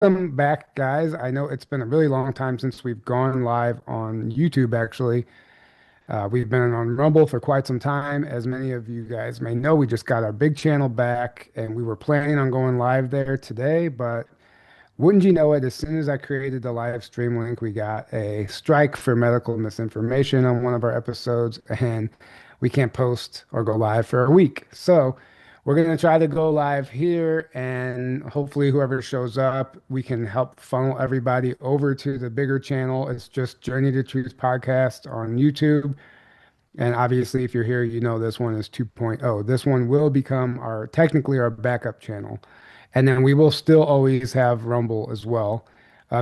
Welcome back, guys. I know it's been a really long time since we've gone live on YouTube, actually. We've been on Rumble for quite some time. As many of you guys may know, we just got our big channel back, and we were planning on going live there today. But wouldn't you know it, as soon as I created the live stream link, we got a strike for medical misinformation on one of our episodes, and we can't post or go live for a week. So, we're going to try to go live here, and hopefully, whoever shows up, we can help funnel everybody over to the bigger channel. It's just Journey to Truth podcast on YouTube. And obviously, if you're here, you know this one is 2.0. This one will become our technically our backup channel. And then we will still always have Rumble as well,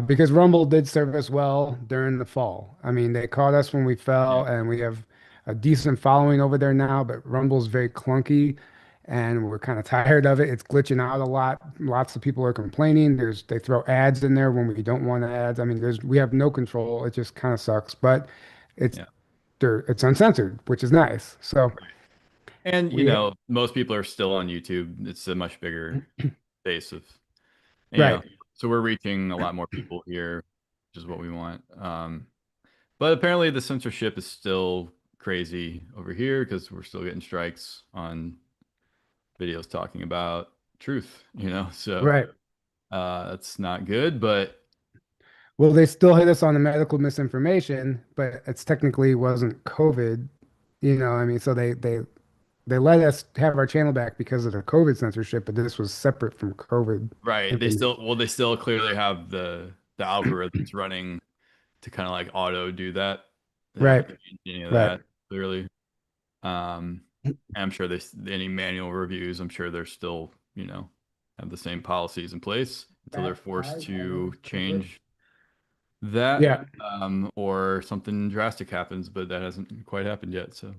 because Rumble did serve us well during the fall. I mean, they caught us when we fell, Yeah. and we have a decent following over there now, but Rumble's very clunky, and we're kind of tired of it. It's glitching out a lot. Lots of people are complaining. They throw ads in there when we don't want ads. I mean, we have no control. It just kind of sucks, but it's Yeah. it's uncensored, which is nice. So Right. And we most people are still on YouTube. It's a much bigger base of, you right. know, so we're reaching a lot more people here, which is what we want. But apparently the censorship is still crazy over here because we're still getting strikes on videos talking about truth, so Right. that's not good, but Well, they still hit us on the medical misinformation, but it's technically wasn't COVID, I mean, so they let us have our channel back because of the COVID censorship, but this was separate from COVID right, information. they still clearly have the algorithms running to kind of like auto do that. They Right. haven't changed any of Right. that clearly. And I'm sure any manual reviews, I'm sure they're still, have the same policies in place until they're forced to change that, Yeah. or something drastic happens, but that hasn't quite happened yet. So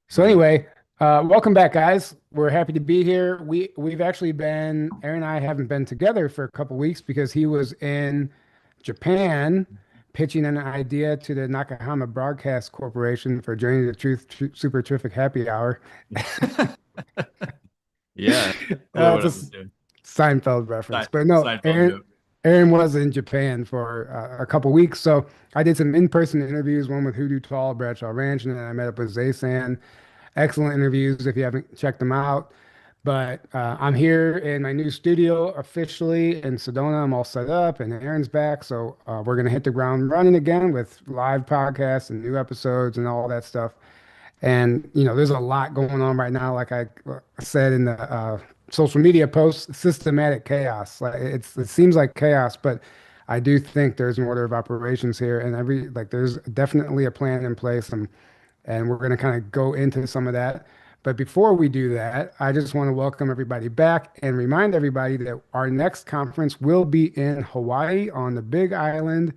So we'll wait. anyway, welcome back, guys. We're happy to be here. We've actually been Aaron and I haven't been together for a couple weeks because he was in Japan pitching an idea to the Nakahama Broadcast Corporation for Journey to Truth Super Terrific Happy Hour. Yeah, totally what It's a I've been doing. Seinfeld reference, but no, Seinfeld joke. Aaron was in Japan for a couple weeks, so I did some in-person interviews, one with Hoodoo Tall, Bradshaw Ranch, and then I met up with Zaysan. Excellent interviews if you haven't checked them out. But I'm here in my new studio officially in Sedona. I'm all set up, and Aaron's back, so we're gonna hit the ground running again with live podcasts and new episodes and all that stuff. And there's a lot going on right now. Like I said in the social media posts, systematic chaos. Like it seems like chaos, but I do think there's an order of operations here, and there's definitely a plan in place, and we're going to kind of go into some of that. But before we do that, I just want to welcome everybody back and remind everybody that our next conference will be in Hawaii on the Big Island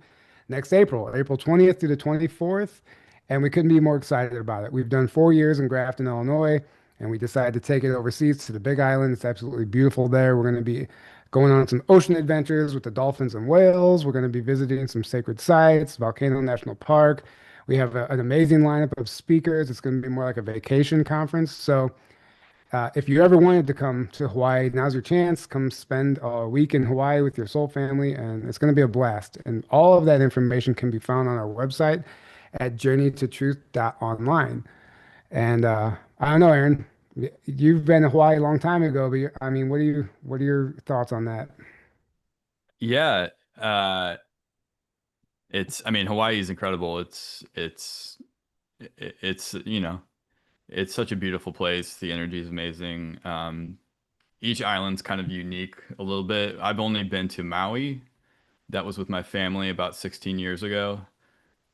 next April, April 20th through the 24th. And we couldn't be more excited about it. We've done 4 years in Grafton, Illinois, and we decided to take it overseas to the Big Island. It's absolutely beautiful there. We're going to be going on some ocean adventures with the dolphins and whales. We're going to be visiting some sacred sites, Volcano National Park. We have an amazing lineup of speakers. It's going to be more like a vacation conference. So, if you ever wanted to come to Hawaii, now's your chance. Come spend a week in Hawaii with your soul family, and it's going to be a blast. And all of that information can be found on our website at journeytotruth.online. And I don't know, Aaron, you've been to Hawaii a long time ago, but I mean, what are your thoughts on that? Yeah, I mean, Hawaii is incredible. It's it's such a beautiful place. The energy is amazing. Each island's kind of unique a little bit. I've only been to Maui. That was with my family about 16 years ago,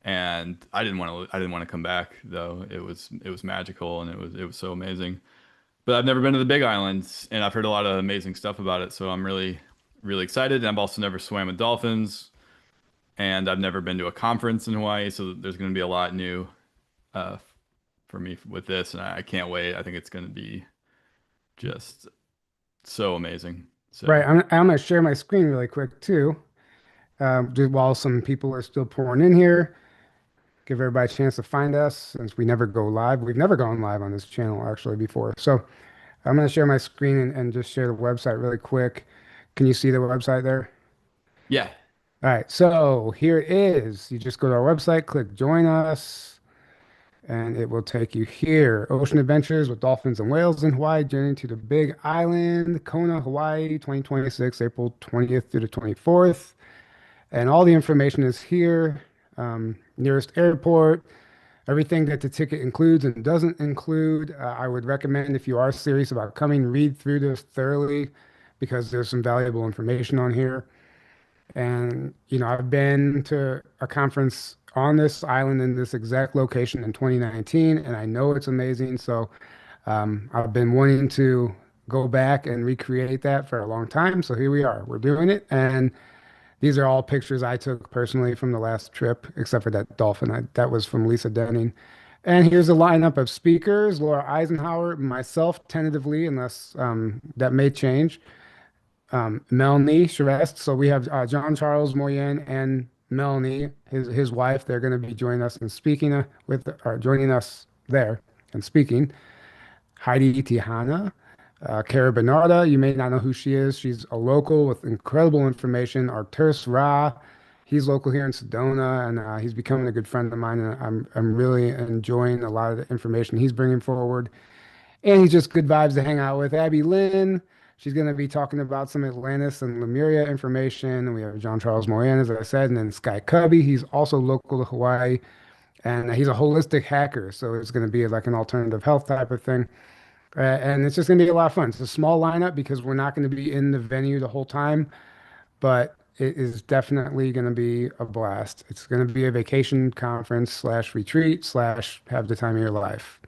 and I didn't want to come back though. It was magical and it was so amazing. But I've never been to the Big Islands, and I've heard a lot of amazing stuff about it. So I'm really excited. And I've also never swam with dolphins, and I've never been to a conference in Hawaii. So there's going to be a lot new uh, for me with this, and I can't wait. I think it's going to be just so amazing. Right, So I'm going to share my screen really quick too, just while some people are still pouring in here. Give everybody a chance to find us since we never go live. We've never gone live on this channel actually before. So I'm going to share my screen and just share the website really quick. Can you see the website there? Yeah. All right, so here it is. You just go to our website, click join us, and it will take you here. Ocean Adventures with Dolphins and Whales in Hawaii, journey to the Big Island, Kona, Hawaii, 2026, April 20th through the 24th. And all the information is here. Nearest airport, everything that the ticket includes and doesn't include. I would recommend if you are serious about coming, read through this thoroughly because there's some valuable information on here. And, I've been to a conference on this island in this exact location in 2019, and I know it's amazing. So I've been wanting to go back and recreate that for a long time. So here we are. We're doing it. And these are all pictures I took personally from the last trip, except for that dolphin. That was from Lisa Denning. And here's a lineup of speakers: Laura Eisenhower, myself, tentatively, unless that may change. Melanie Charest. So we have John Charles Moyen and Melanie, his wife. They're going to be joining us and speaking joining us there and speaking. Heidi Tihana, Cara Bernarda. You may not know who she is. She's a local with incredible information. Arturs Ra. He's local here in Sedona, and he's becoming a good friend of mine. And I'm really enjoying a lot of the information he's bringing forward. And he's just good vibes to hang out with. Abby Lynn, she's going to be talking about some Atlantis and Lemuria information. And we have John Charles Moran, as I said, and then Sky Cubby. He's also local to Hawaii, and he's a holistic hacker. So it's going to be like an alternative health type of thing. And it's just going to be a lot of fun. It's a small lineup because we're not going to be in the venue the whole time, but it is definitely going to be a blast. It's going to be a vacation conference slash retreat slash have the time of your life.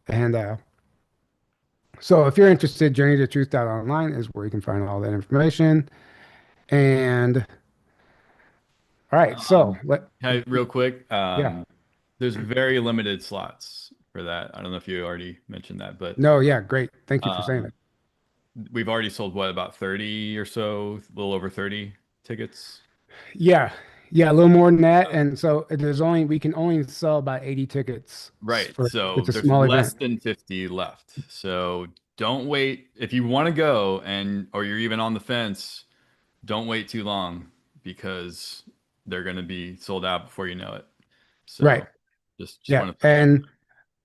And so if you're interested, journeytotruth.online is where you can find all that information. And all right, so Hey, real quick, yeah, there's very limited slots for that. I don't know if you already mentioned that, but no, yeah, great. Thank you for saying um, that. we've already sold what, about 30 or so, a little over 30 tickets. Yeah, yeah, a little more than that. And so we can only sell about 80 tickets Right. for So it's a there's small less event. than 50 left. So don't wait. If you want to go or you're even on the fence, don't wait too long because they're going to be sold out before you know it. Right. So just Yeah. want to put that.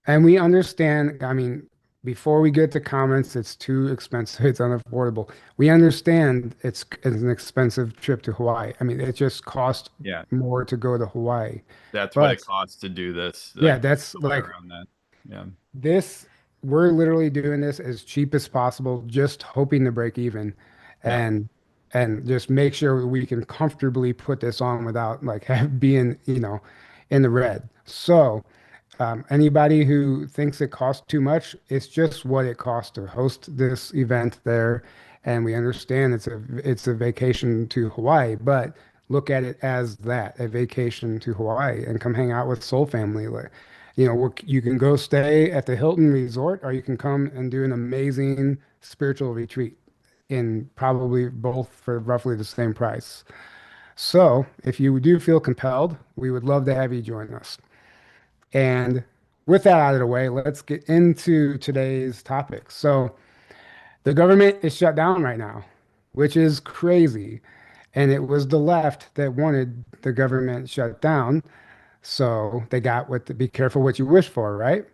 And we understand, I mean, before we get to comments, it's too expensive, it's unaffordable. We understand it's an expensive trip to Hawaii. I mean, it just costs Yeah, more to go to Hawaii. that's what it But costs to do this. yeah, Like that's no way like around that. Yeah. this, we're literally doing this as cheap as possible, just hoping to break even Yeah. and just make sure we can comfortably put this on without like being, in the red. So anybody who thinks it costs too much, it's just what it costs to host this event there. And we understand it's a vacation to Hawaii, but look at it as that, a vacation to Hawaii, and come hang out with Soul Family. Like, you can go stay at the Hilton Resort, or you can come and do an amazing spiritual retreat in probably both for roughly the same price. So if you do feel compelled, we would love to have you join us. And with that out of the way, let's get into today's topic. So, the government is shut down right now, which is crazy. And it was the left that wanted the government shut down. So, they got what be careful what you wish for, right?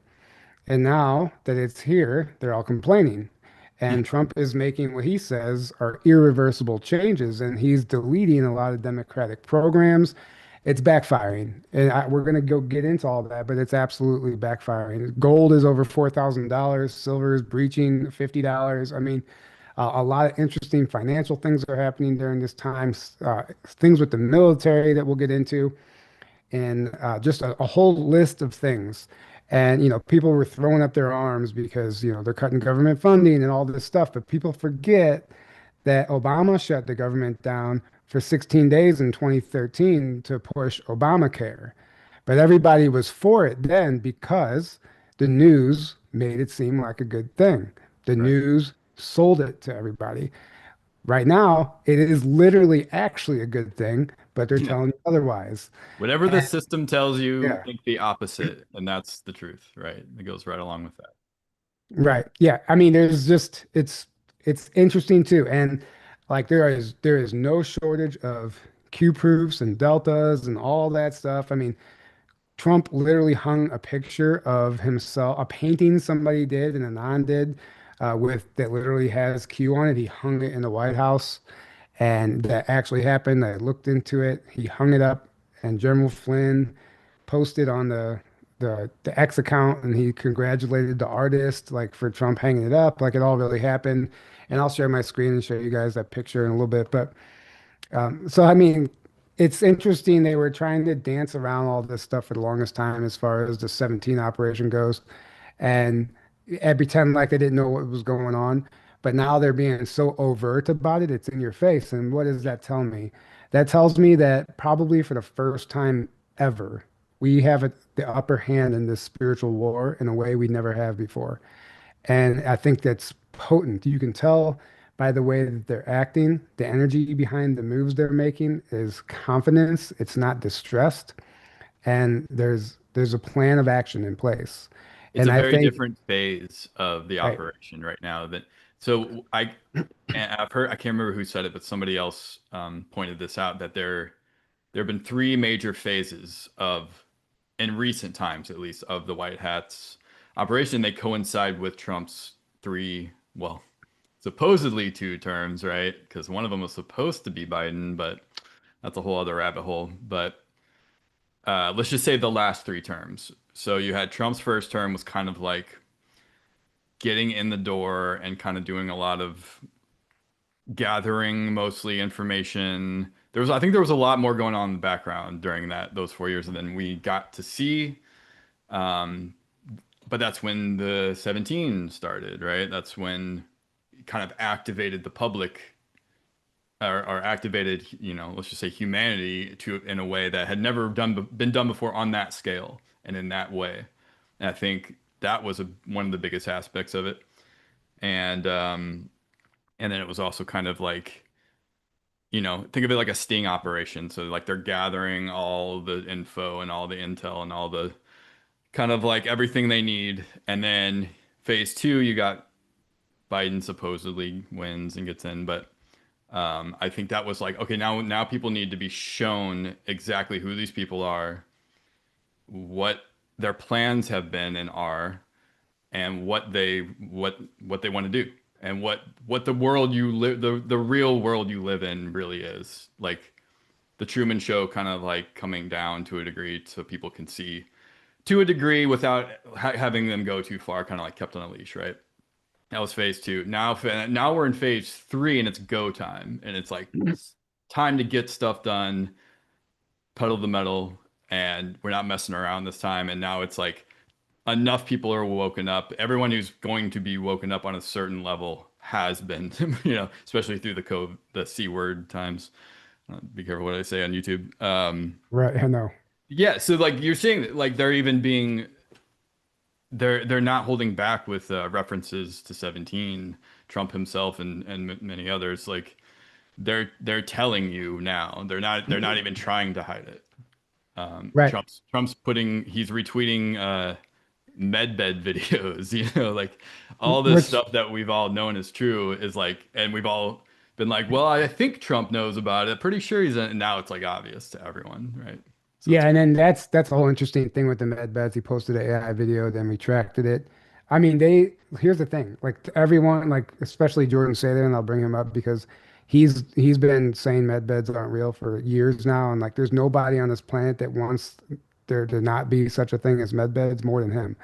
And now that it's here, they're all complaining. And Trump is making what he says are irreversible changes, and he's deleting a lot of Democratic programs. It's backfiring. And we're going to go get into all that, but it's absolutely backfiring. Gold is over $4,000. Silver is breaching $50. I mean, a lot of interesting financial things are happening during this time, things with the military that we'll get into and just a whole list of things. And people were throwing up their arms because they're cutting government funding and all this stuff. But people forget that Obama shut the government down for 16 days in 2013 to push Obamacare. But everybody was for it then because the news made it seem like a good thing. The Right. news sold it to everybody. Right now, it is literally actually a good thing, but they're Yeah. telling you otherwise. Whatever the system tells you, Yeah. think the opposite, and that's the truth, right? It goes right along with that. Right. Yeah. I mean, there's just it's interesting too. And Like there is no shortage of Q proofs and deltas and all that stuff. I mean, Trump literally hung a picture of himself, a painting somebody did and Anon did, with that literally has Q on it. He hung it in the White House, and that actually happened. I looked into it. He hung it up, and General Flynn posted on the X account, and he congratulated the artist like for Trump hanging it up, like it all really happened. And I'll share my screen and show you guys that picture in a little bit. But so, I mean, it's interesting. They were trying to dance around all this stuff for the longest time as far as the 17 operation goes, and, and pretend like they didn't know what was going on. But now they're being so overt about it, it's in your face. And what does that tell me? That tells me that probably for the first time ever, we have the upper hand in this spiritual war in a way we never have before. And I think that's potent. You can tell by the way that they're acting, the energy behind the moves they're making is confidence. It's not distressed. And there's a plan of action in place. It's And a I very think, different phase of the right, operation right now that so I and I've heard, I can't remember who said it, but somebody else pointed this out that there have been three major phases of, in recent times at least, of the White Hats operation. They coincide with Trump's three, well, supposedly two terms, right? Because one of them was supposed to be Biden, but that's a whole other rabbit hole. But let's just say the last three terms. So you had Trump's first term was kind of like getting in the door and kind of doing a lot of gathering mostly information. I think there was a lot more going on in the background during those 4 years than we got to see. Um, but that's when the 17 started, right? That's when it kind of activated the public, or activated, let's just say humanity to in a way that had never been done before on that scale and in that way. And I think that was one of the biggest aspects of it. And then it was also kind of like, think of it like a sting operation. So like they're gathering all the info and all the intel and all the kind of like everything they need. And then phase two, you got Biden supposedly wins and gets in, but I think that was like, okay, now people need to be shown exactly who these people are, what their plans have been and are, and what they want to do, and what the world you live the real world you live in really is. Like the Truman Show kind of like coming down to a degree so people can see to a degree without having them go too far, kind of like kept on a leash, right? That was phase two. Now we're in phase three, and it's go time, and it's like time to get stuff done, pedal the metal, and we're not messing around this time. And now it's like enough people are woken up. Everyone who's going to be woken up on a certain level has been, especially through the C word times. Be careful what I say on YouTube. right, I know. Yeah, so like you're seeing that like they're not holding back with references to 17, Trump himself and many others. Like they're telling you now. They're not even trying to hide it. Right. He's retweeting medbed videos, like all this Which, stuff that we've all known is true is like, and we've all been like, well, I think Trump knows about it. Pretty sure now it's like obvious to everyone, right? So it's yeah, and then that's the whole interesting thing with the med beds. He posted an AI video, then retracted it. I mean, here's the thing, like to everyone, like especially Jordan Sather, and I'll bring him up because he's been saying med beds aren't real for years now, and like there's nobody on this planet that wants there to not be such a thing as med beds more than him.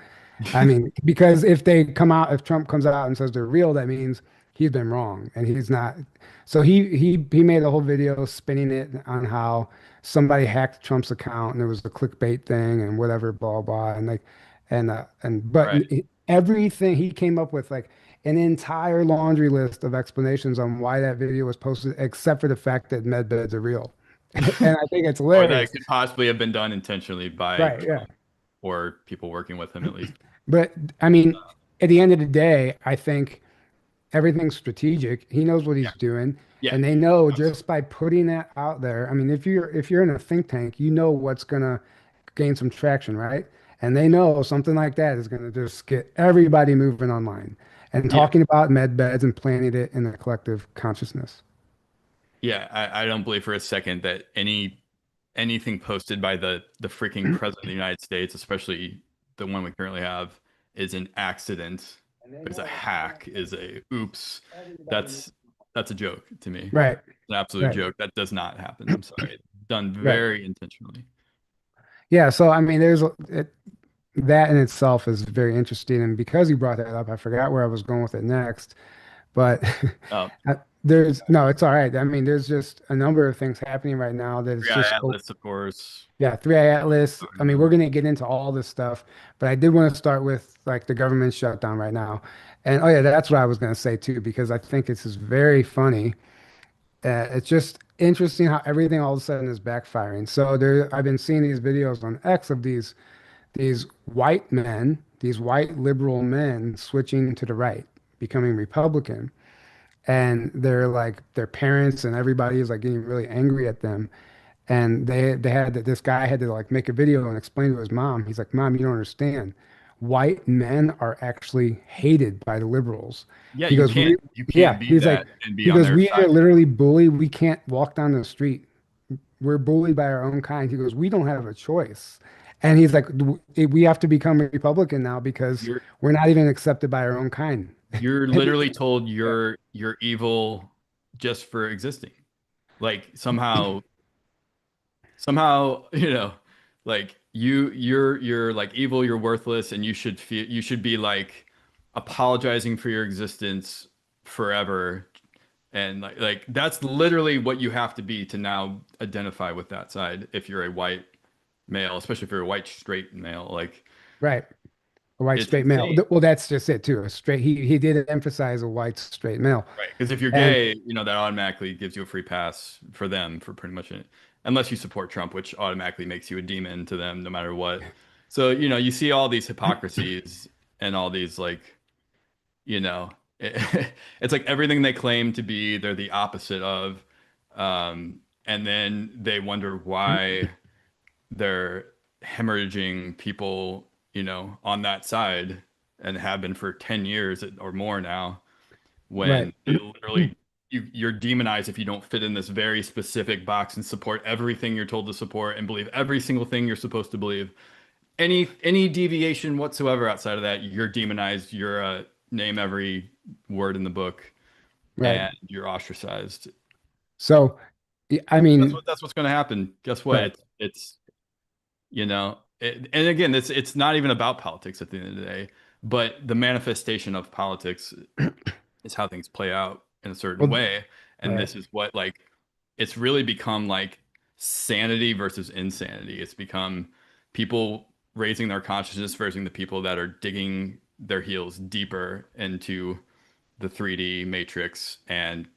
I mean, because if Trump comes out and says they're real, that means he's been wrong and he's not. So he made a whole video spinning it on how somebody hacked Trump's account and it was a clickbait thing and whatever, blah blah, and like, but right. everything he came up with like an entire laundry list of explanations on why that video was posted, except for the fact that med beds are real, and I think it's Or that it hilarious. could possibly have been done intentionally by Right? Yeah. Trump or people working with him at least. But I mean, at the end of the day, I think everything's strategic. He knows what Yeah. he's doing, Yeah. and they know Absolutely. just by putting that out there. I mean, if you're in a think tank, you know what's gonna gain some traction, right? And they know something like that is gonna just get everybody moving online and Yeah. talking about med beds and planting it in the collective consciousness. Yeah, I don't believe for a second that anything posted by the freaking president of the United States, especially the one we currently have, is an accident, is a hack, is a oops. That's that's a joke to me. Right, An absolute right, joke. That does not happen. I'm sorry. Done right. very intentionally. Yeah, so I mean, that in itself is very interesting. And because you brought that up, I forgot where I was going with it next. But Oh, there's no, it's all right. I mean, there's just a number of things happening right now that is yeah, just, oh, Atlas, of course. yeah, 3i Atlas. I Talking mean, we're about. going to get into all this stuff, but I did want to start with like the government shutdown right now. And oh, yeah, that's what I was going to say too, because I think this is very funny. It's just interesting how everything all of a sudden is backfiring. So I've been seeing these videos on X of these white men, these white liberal men switching to the right, becoming Republican. And they're like their parents and everybody is like getting really angry at them. And this guy had to like make a video and explain to his mom. He's like, "Mom, you don't understand. White men are actually hated by the liberals." Yeah, He goes, you can't yeah, be he's like, that and be he on goes, their we are side. literally bullied. We can't walk down the street. We're bullied by our own kind." He goes, "We don't have a choice." And he's like, We have to become a Republican now because You're we're not even accepted by our own kind." you're And literally told yeah, you're evil just for existing. Like somehow, like you're like evil, you're worthless, and you should be like apologizing for your existence forever. And like that's literally what you have to be to now identify with that side if you're a white male, especially if you're a white straight male. Like right. A white it's straight male. insane. Well, that's just it too. A straight. He did emphasize a white straight male. Right. Because if you're And gay, that automatically gives you a free pass for them for pretty much it. Unless you support Trump, which automatically makes you a demon to them no matter what. So, you see all these hypocrisies and all these like, you know, it's like everything they claim to be, they're the opposite of. And then they wonder why they're hemorrhaging people, on that side and have been for 10 years or more now right, when they literally you're demonized if you don't fit in this very specific box and support everything you're told to support and believe every single thing you're supposed to believe. Any deviation whatsoever outside of that, you're demonized. You're name every word in the book right. and you're ostracized. So, I mean, That's what's going to happen. Guess what? right. And again, it's not even about politics at the end of the day, but the manifestation of politics is how things play out in a certain Well, way. And right, this is what like it's really become like sanity versus insanity. It's become people raising their consciousness versus the people that are digging their heels deeper into the 3D matrix and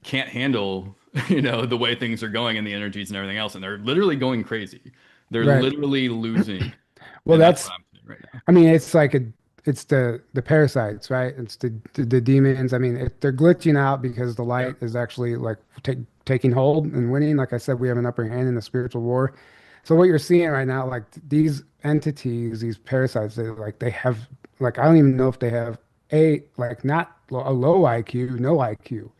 can't handle, the way things are going and the energies and everything else. And they're literally going crazy. They're right. literally losing. Well, And that's what that's. I'm saying right now. I mean, it's the parasites, right? It's the demons. I mean, they're glitching out because the Yeah. light is actually like taking hold and winning. Like I said, we have an upper hand in the spiritual war. So what you're seeing right now, like these entities, these parasites, they have like I don't even know if they have like not a low IQ, no IQ.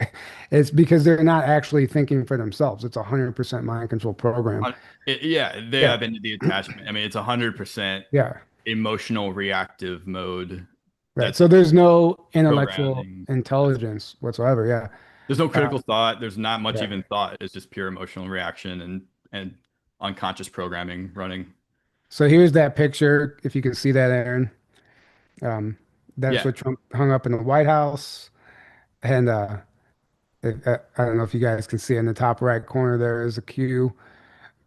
It's because they're not actually thinking for themselves. It's 100% mind control program. Uh, yeah, they Yeah, have into the attachment. I mean, it's 100% yeah. emotional reactive mode Right. that's So there's no intellectual programming. intelligence whatsoever. Yeah. There's no Uh, critical thought. There's not much right. even thought. It's just pure emotional reaction and unconscious programming running. So here's that picture. If you can see that, Aaron, um, that's Yeah, what Trump hung up in the White House. And I don't know if you guys can see in the top right corner, there is a Q.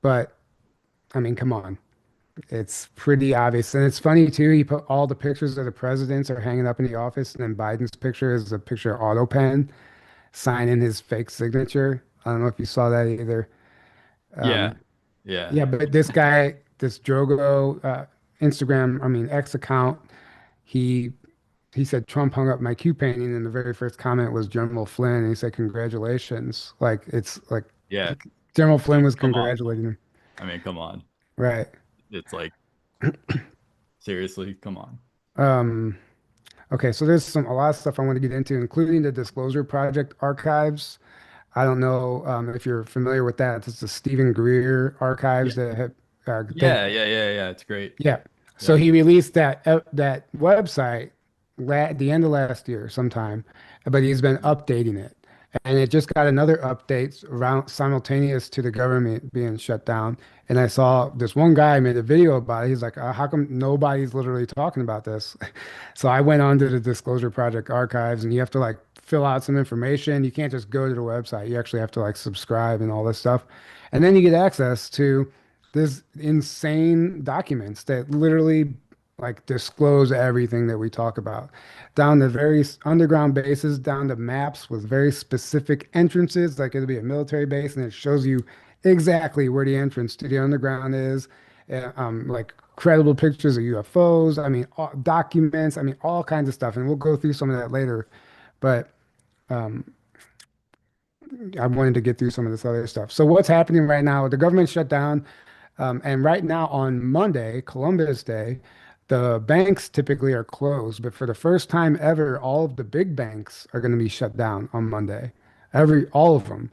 But I mean, come on. It's pretty obvious. And it's funny too. He put all the pictures of the presidents are hanging up in the office. And then Biden's picture is a picture of auto pen signing his fake signature. I don't know if you saw that either. yeah, Um, yeah, Yeah, but this guy, this Drogo Instagram, I mean X account, he he said Trump hung up my Q painting, and the very first comment was General Flynn, and he said congratulations. Like it's like yeah. General It's like, Flynn was come on. congratulating him. I mean, come on. Right. It's like seriously, come on. Um, okay, so there's a lot of stuff I want to get into, including the Disclosure Project archives. I don't know if you're familiar with that. It's the Stephen Greer Yeah. archives that have, they Yeah. It's great. yeah. So Yeah. he released that website at the end of last year sometime, but he's been updating it. And it just got another update around simultaneous to the government being shut down. And I saw this one guy made a video about it. He's like, how come nobody's literally talking about this? So I went onto the Disclosure Project archives and you have to like fill out some information. You can't just go to the website. You actually have to like subscribe and all this stuff. And then you get access to this insane documents that literally like disclose everything that we talk about, down to very underground bases, down to maps with very specific entrances. Like it'll be a military base, and it shows you exactly where the entrance to the underground is. Like credible pictures of UFOs. I mean, documents. I mean, all kinds of stuff. And we'll go through some of that later. But I wanted to get through some of this other stuff. So what's happening right now? The government shut down. And right now on Monday, Columbus Day, the banks typically are closed, but for the first time ever, all of the big banks are going to be shut down on Monday. All of them.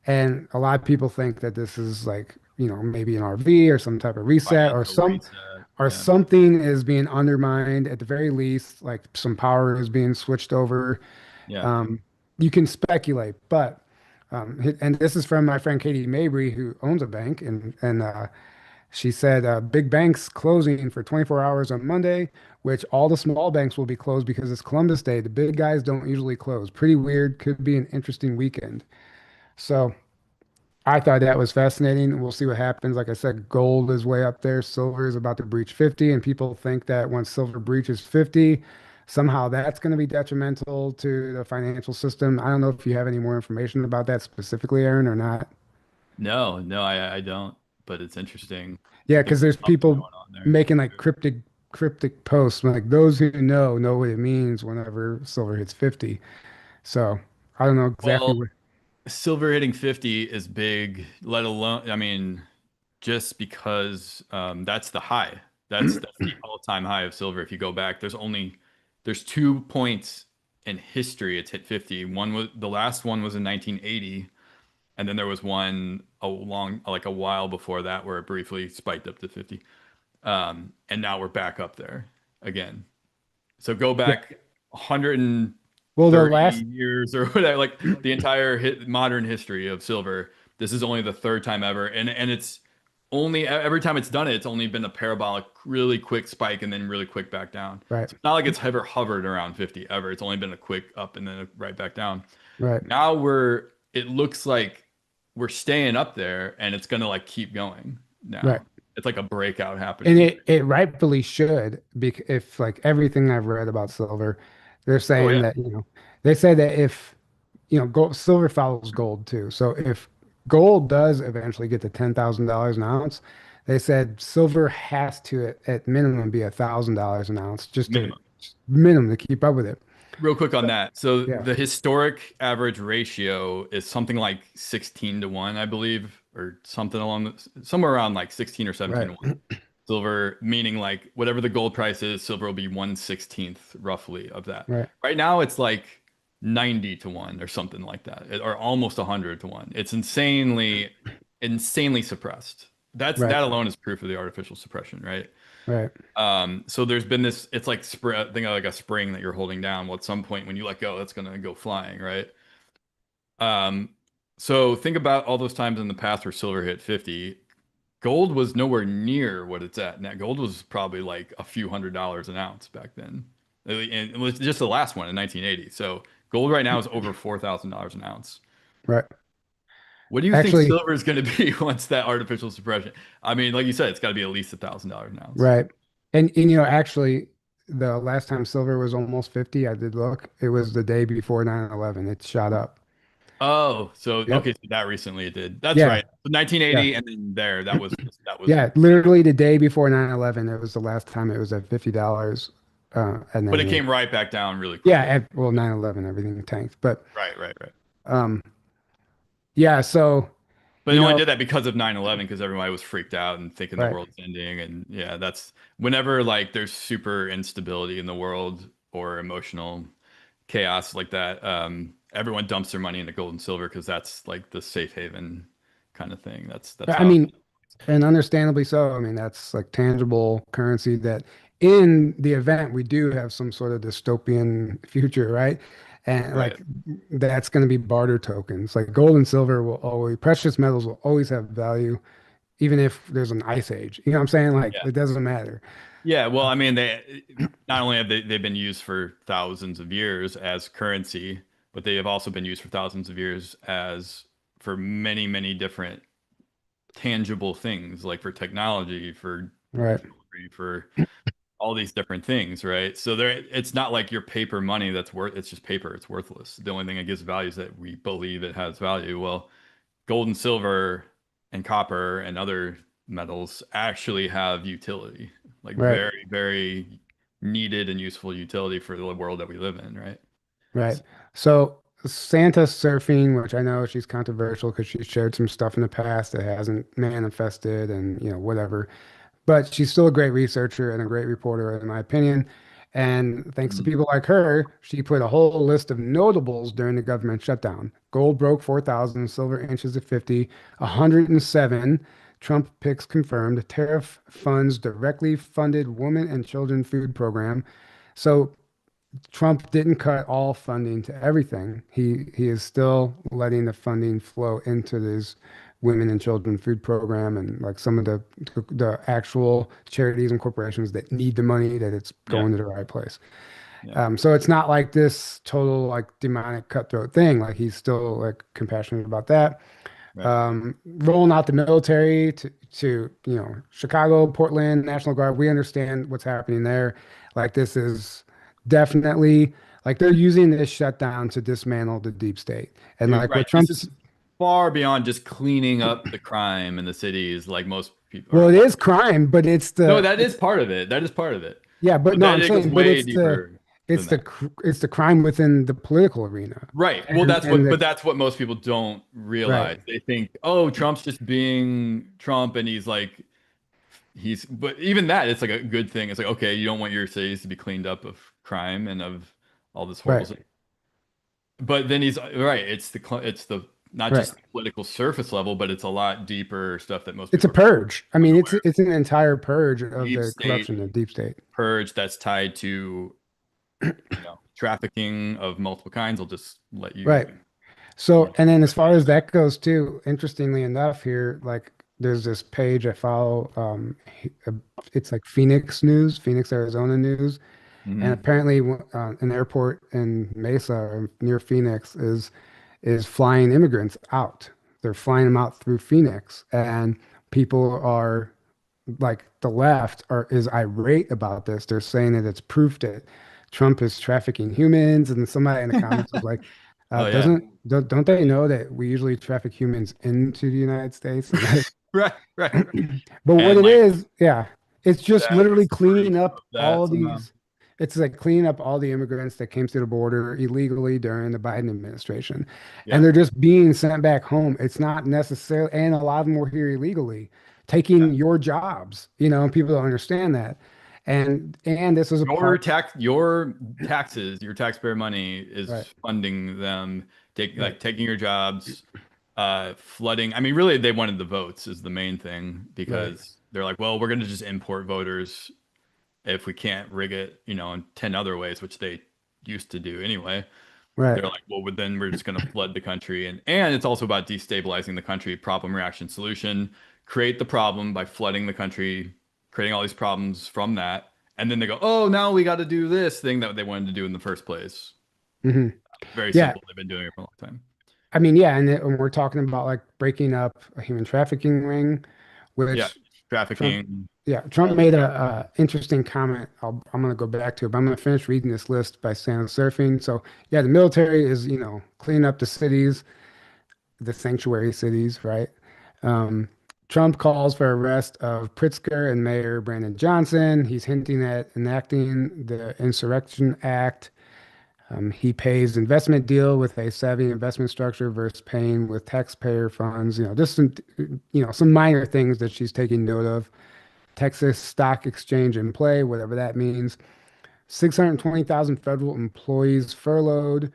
And a lot of people think that this is like, maybe an RV or some type of reset Financial reset. or Yeah. something is being undermined at the very least, like some power is being switched over. Yeah. Um, you can speculate, but and this is from my friend Katie Mabry, who owns a bank, and she said big banks closing for 24 hours on Monday, which all the small banks will be closed because it's Columbus Day. The big guys don't usually close. Pretty weird. Could be an interesting weekend. So I thought that was fascinating. We'll see what happens. Like I said, gold is way up there. Silver is about to breach 50, and people think that once silver breaches 50, somehow that's going to be detrimental to the financial system. I don't know if you have any more information about that specifically, Aaron, or not. No, I don't. But it's interesting. Yeah, There's because there's something people going on there making for like sure. cryptic posts. Like those who know what it means whenever silver hits 50. So I don't know exactly Well, what. silver hitting 50 is big, let alone, I mean, just because that's the high. That's the all-time high of silver. If you go back, there's 2 points in history it's hit 50. One was the last one was in 1980, and then there was one like a while before that where it briefly spiked up to 50. And now we're back up there again. So go Yeah. back 130 Well, the last years or whatever, like the entire modern history of silver. This is only the third time ever, and it's only every time it's done it, it's only been a parabolic, really quick spike and then really quick back down. right, So it's not like it's ever hovered around 50 ever. It's only been a quick up and then right back down. right, Now it looks like we're staying up there and it's gonna like keep going right. now. It's like a breakout And happening. it rightfully should, because if like everything I've read about silver, they're Oh saying yeah, that, they say that if, gold, silver follows gold too. So if gold does eventually get to $10,000 an ounce, they said silver has to at minimum be $1,000 an ounce just to minimum. minimum to keep up with it. Real quick on that. So Yeah. the historic average ratio is something like 16 to 1, I believe, or something along somewhere around like 16 or 17 Right. to 1. Silver, meaning like whatever the gold price is, silver will be 1/16th roughly of that. Right. Right now it's like 90 to 1 or something like that, or almost 100 to 1. It's insanely suppressed. Right. That alone is proof of the artificial suppression, right? Right. So there's been this, it's like think of like a spring that you're holding down. Well, at some point when you let go, that's gonna go flying, right? Um, so think about all those times in the past where silver hit 50. Gold was nowhere near what it's at now. Gold was probably like a few $100s an ounce back then. And it was just the last one in 1980. So gold right now is over $4,000 an ounce. Right. What do you think Actually, silver is going to be once that artificial suppression? I mean, like you said, it's got to be at least $1,000 an ounce. right. And actually the last time silver was almost 50, I did look. It was the day before 9/11. It shot up. Oh, so Yep. okay, so that recently it did. That's Yeah. right. Yeah. 1980, and then that was, Yeah, literally the day before 9/11, it was the last time it was at $50. And but then it came right back down really yeah, quickly. well, 9/11, everything tanked. But Right. um, yeah, so, But you it only know, did that because of 9/11, because everybody was freaked out and thinking the right, world's ending. And yeah, that's whenever like there's super instability in the world or emotional chaos like that. everyone dumps their money into gold and silver because that's like the safe haven kind of thing. That's I how. mean, and understandably so. I mean, that's like tangible currency that in the event we do have some sort of dystopian future, right? And Right. like that's going to be barter tokens. Like gold and silver will always, precious metals will always have value, even if there's an ice age. You know what I'm saying? Like Yeah. it doesn't matter. Yeah, well, I mean, they not only have they've been used for thousands of years as currency, but they have also been used for thousands of years as for many, many different tangible things, like for technology, for Right. jewelry, for all these different things, right? So there, it's not like your paper money that's worth, it's just paper, it's worthless. The only thing that gives value is that we believe it has value. Well, gold and silver and copper and other metals actually have utility, like Right. very, very needed and useful utility for the world that we live in, right? Right. So Santa surfing, which I know she's controversial because she shared some stuff in the past that hasn't manifested and, whatever. But she's still a great researcher and a great reporter, in my opinion. And thanks to Mhm. people like her, she put a whole list of notables during the government shutdown. Gold broke 4,000, silver inches at 50, 107. Trump picks confirmed. Tariff funds directly funded women and children food program. So Trump didn't cut all funding to everything. He is still letting the funding flow into this women and children food program and like some of the actual charities and corporations that need the money that it's Yeah, going to the right place. yeah, So it's not like this total like demonic cutthroat thing. Like he's still like compassionate about that. right. Rolling out the military to Chicago, Portland, National Guard. We understand what's happening there. Like this is definitely like they're using this shutdown to dismantle the deep state. And Dude, like right. what This is Trump's far beyond just cleaning up the crime in the cities, like most people or well, a it lot. is crime, but it's No, the that is it's part of it. That is part of it. yeah, but But no, that I'm it goes saying, but way deeper than that. it's the crime within the political arena. Right. Well, And but the that's what most people don't right, realize. They think, oh, Trump's just being Trump and but even that, it's like a good thing. It's like, okay, you don't want your cities to be cleaned up of crime and of all this horrible right, stuff. But then he's right. It's the not right. just the political surface level, but it's a lot deeper stuff that most It's a people are purge. I mean, unaware. it's an entire purge of Deep the state corruption in the deep state. purge that's tied to, trafficking of multiple kinds. I'll just let Right. you So, and then as touch on far as that. that goes too, interestingly enough, here, like there's this page I follow. It's like Phoenix News, Phoenix, Arizona News, and Hmm. apparently, an airport in Mesa or near Phoenix is flying immigrants out. They're flying them out through Phoenix, and people are like the left is irate about this. They're saying that it's proof that Trump is trafficking humans, and somebody in the comments was like, Oh yeah. don't they know that we usually traffic humans into the United States?" And that, Right, right. but what And it like is, yeah, it's just literally that's cleaning proof of up that all somehow. these. It's like cleaning up all the immigrants that came through the border illegally during the Biden administration, and Yeah. they're just being sent back home. It's not necessarily, and a lot of them were here illegally, taking your jobs, and people don't understand that. And this is a part, Your taxes, your taxpayer money right? is funding them, Right. taking your jobs, flooding. I mean, really, they wanted the votes is the main thing Right. because they're like, well, we're going to just import voters if we can't rig it, in 10 other ways, which they used to do anyway. Right. They're like, well, then we're just going to flood the country. And it's also about destabilizing the country, problem, reaction, solution. Create the problem by flooding the country, creating all these problems from that. And then they go, oh, now we got to do this thing that they wanted to do in the first place. Hmm. Very Yeah. simple. They've been doing it for a long time. I mean, yeah, and we're talking about like breaking up a human trafficking ring, Yeah. which Trump, Trafficking, yeah, Trump all made this. a interesting comment. I'm going to go back to it, but I'm going to finish reading this list by Santa surfing. So, yeah, the military is, cleaning up the cities, the sanctuary cities, right? Um, Trump calls for arrest of Pritzker and Mayor Brandon Johnson. He's hinting at enacting the Insurrection Act. He pays investment deal with a savvy investment structure versus paying with taxpayer funds. Just some minor things that she's taking note of. Texas Stock Exchange in play, whatever that means. 620,000 federal employees furloughed.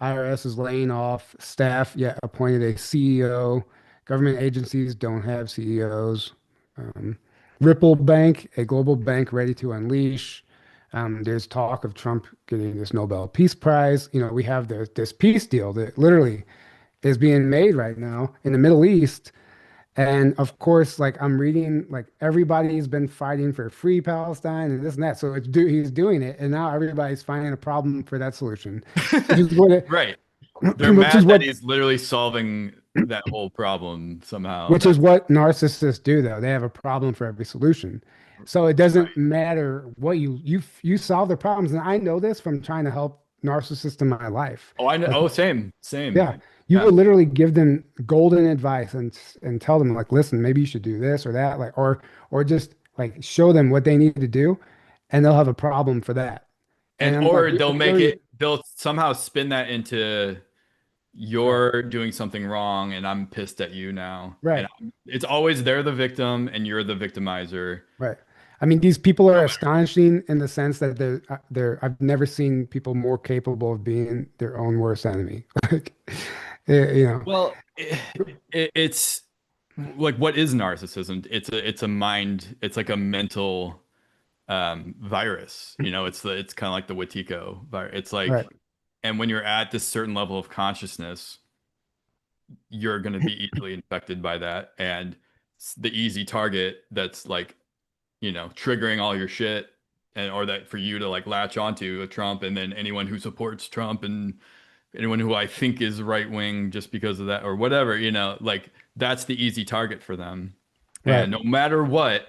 IRS is laying off staff, yet appointed a CEO. Government agencies don't have CEOs. Um, Ripple Bank, a global bank ready to unleash. There's talk of Trump getting this Nobel Peace Prize. We have this peace deal that literally is being made right now in the Middle East. And of course, like I'm reading, like everybody's been fighting for free Palestine and this and that. So he's doing it, and now everybody's finding a problem for that solution, which is what it, Right. They're which is mad that what he's literally solving that whole problem somehow. which is That's what narcissists do, though. They have a problem for every solution. So it doesn't right. matter what you solve their problems. And I know this from trying to help narcissists in my life. Oh, I know. Like, Oh, same, same. yeah, you Yeah. will literally give them golden advice and tell them like, listen, maybe you should do this or that, like, or just like show them what they need to do, and they'll have a problem for that. And And I'm like, or they'll make literally, it, they'll somehow spin that into right, you're doing something wrong and I'm pissed at you now. And right, it's always they're the victim and you're the victimizer. right. I mean, these people are No matter. astonishing in the sense that I've never seen people more capable of being their own worst enemy. Like, you know, Well, it's like what is narcissism? It's a mind, it's like a mental virus. It's kind of like the Wetiko virus. It's right, like, and when you're at this certain level of consciousness, you're going to be easily infected by that. And the easy target that's like, triggering all your shit and or that for you to like latch onto a Trump and then anyone who supports Trump and anyone who I think is right wing just because of that or whatever, like that's the easy target for them. right, And no matter what,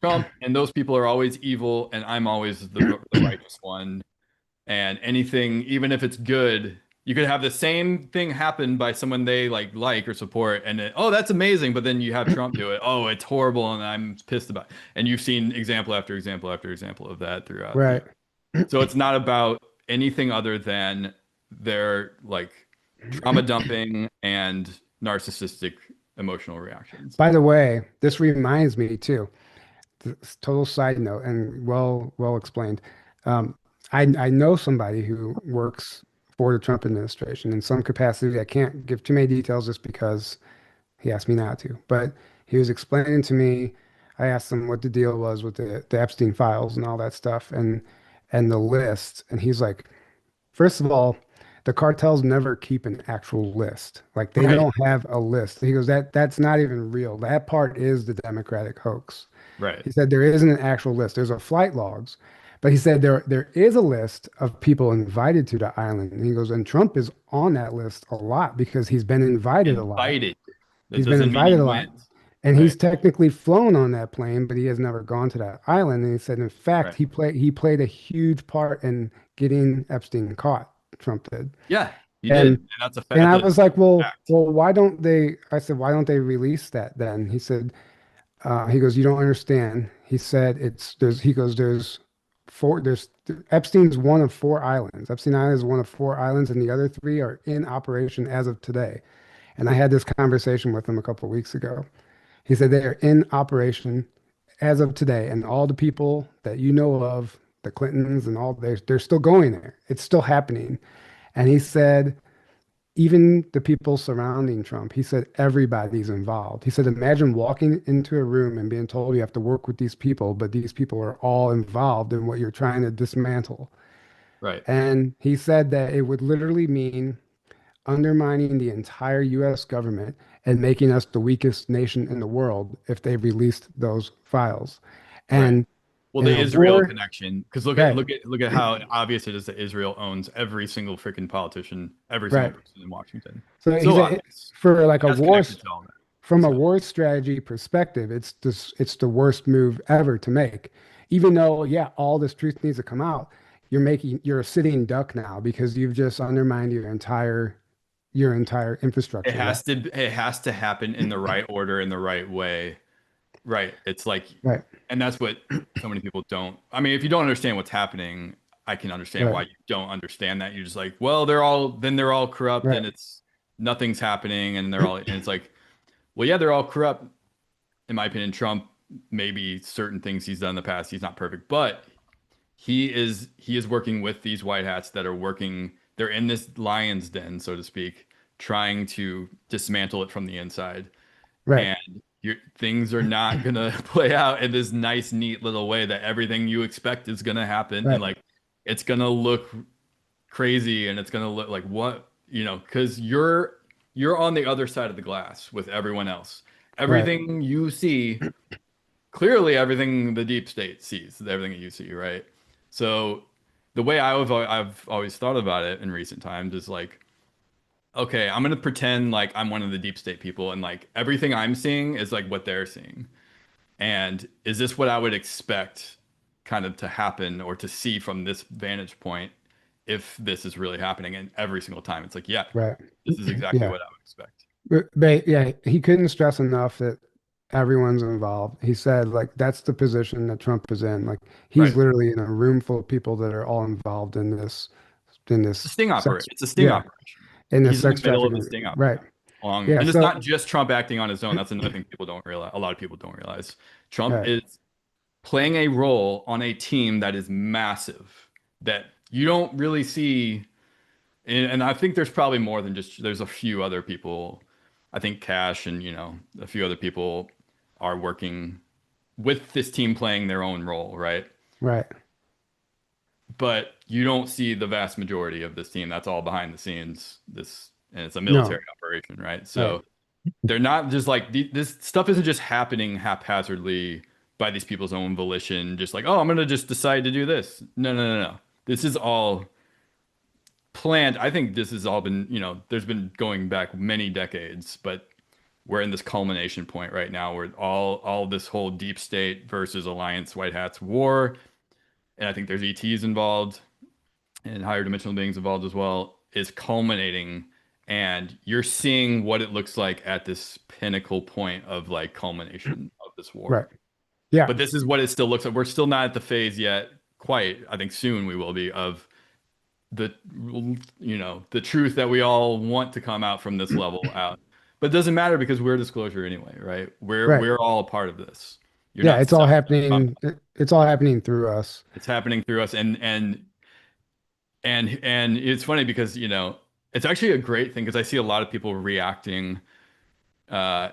Trump and those people are always evil and I'm always the righteous one. And anything, even if it's good, you could have the same thing happen by someone they like or support, and oh, that's amazing. But then you have Trump do it. Oh, it's horrible, and I'm pissed about it. And you've seen example after example after example of that throughout. right. So it's not about anything other than their like trauma dumping and narcissistic emotional reactions. By the way, this reminds me too. Total side note and well explained. Um, I know somebody who works for the Trump administration in some capacity. I can't give too many details just because he asked me not to. But he was explaining to me. I asked him what the deal was with the Epstein files and all that stuff and the list. And he's like, first of all, the cartels never keep an actual list. Like they Right, don't have a list. He goes, that's not even real. That part is the Democratic hoax. right, He said there isn't an actual list. There's a flight logs, but he said there is a list of people invited to the island. And he goes, and Trump is on that list a lot because he's been invited a lot. invited. That He's been doesn't mean invited he a lot. went. And he's Right, technically flown on that plane, but he has never gone to that island. And he said, in fact, right. he played a huge part in getting Epstein caught. Trump did. Yeah, he did, And and that's a and fact. I That's was like, fact. why don't they? I said, why don't they release that then? He goes, you don't understand. He said, he goes, there's Epstein's one of four islands. Epstein Island is one of four islands, and the other three are in operation as of today. And I had this conversation with him a couple of weeks ago. He said they are in operation as of today, and all the people that you know of, the Clintons and all, they're still going there. It's still happening. And he said, even the people surrounding Trump, he said everybody's involved. He said, imagine walking into a room and being told you have to work with these people, but these people are all involved in what you're trying to dismantle. Right. And he said that it would literally mean undermining the entire US government and making us the weakest nation in the world if they released those files. Right. And Well, in the a Israel war, connection, because look at right, look at look at how obvious it is that Israel owns every single freaking politician, every single right. person in Washington. So he So said obvious. for like a That's war, connected to all that. from a So war strategy perspective, it's the worst move ever to make. Even though, yeah, all this truth needs to come out, you're a sitting duck now because you've just undermined your entire infrastructure. That it has to happen in the right order, in the right way. Right. It's like, right, and that's what so many people don't. I mean, if you don't understand what's happening, I can understand right, why you don't understand that. You're just like, well, they're all corrupt right, and it's nothing's happening and it's like, well, yeah, they're all corrupt. In my opinion, Trump, maybe certain things he's done in the past, he's not perfect, but he is working with these white hats that are working they're in this lion's den, so to speak, trying to dismantle it from the inside. Right. And things are not gonna play out in this nice, neat little way that everything you expect is gonna happen. And Right. like it's gonna look crazy and it's gonna look like what, because you're on the other side of the glass with everyone else. Right. Everything you see, clearly everything the deep state sees, everything that you see, right? So the way I've always thought about it in recent times is like, okay, I'm gonna pretend like I'm one of the deep state people and like everything I'm seeing is like what they're seeing. And is this what I would expect kind of to happen or to see from this vantage point if this is really happening? And every single time it's like, yeah, Right. this is exactly Yeah. what I would expect. But yeah, he couldn't stress enough that everyone's involved. He said like that's the position that Trump is in. Like he's Right. literally in a room full of people that are all involved in It's a this sting sex, operation. It's a sting yeah, operation. in this He's in the sex middle of a trafficking. sting Right. operation. Along, Yeah. and it's So not just Trump acting on his own. That's another thing people don't realize. A lot of people don't realize. Trump right. is playing a role on a team that is massive that you don't really see. And I think there's probably more than just, there's a few other people. I think Cash and, a few other people are working with this team playing their own role, right? Right. But you don't see the vast majority of this team. That's all behind the scenes. And it's a No. military operation, right? Right. So they're not just like this stuff isn't just happening haphazardly by these people's own volition, just like, oh, I'm gonna just decide to do this. No, no, no, no. This is all planned. I think this has all been, there's been going back many decades, but we're in this culmination point right now where all this whole deep state versus alliance white hats war, and I think there's ETs involved and higher dimensional beings involved as well, is culminating. And you're seeing what it looks like at this pinnacle point of like culmination of this war. Right. Yeah. But this is what it still looks like. We're still not at the phase yet, quite. I think soon we will be of the the truth that we all want to come out from this level out. But it doesn't matter because we're disclosure anyway, right? Right. We're all a part of this. You're Yeah. not It's all separate from happening. It's all happening through us. it's happening through us. And it's funny because it's actually a great thing because I see a lot of people reacting uh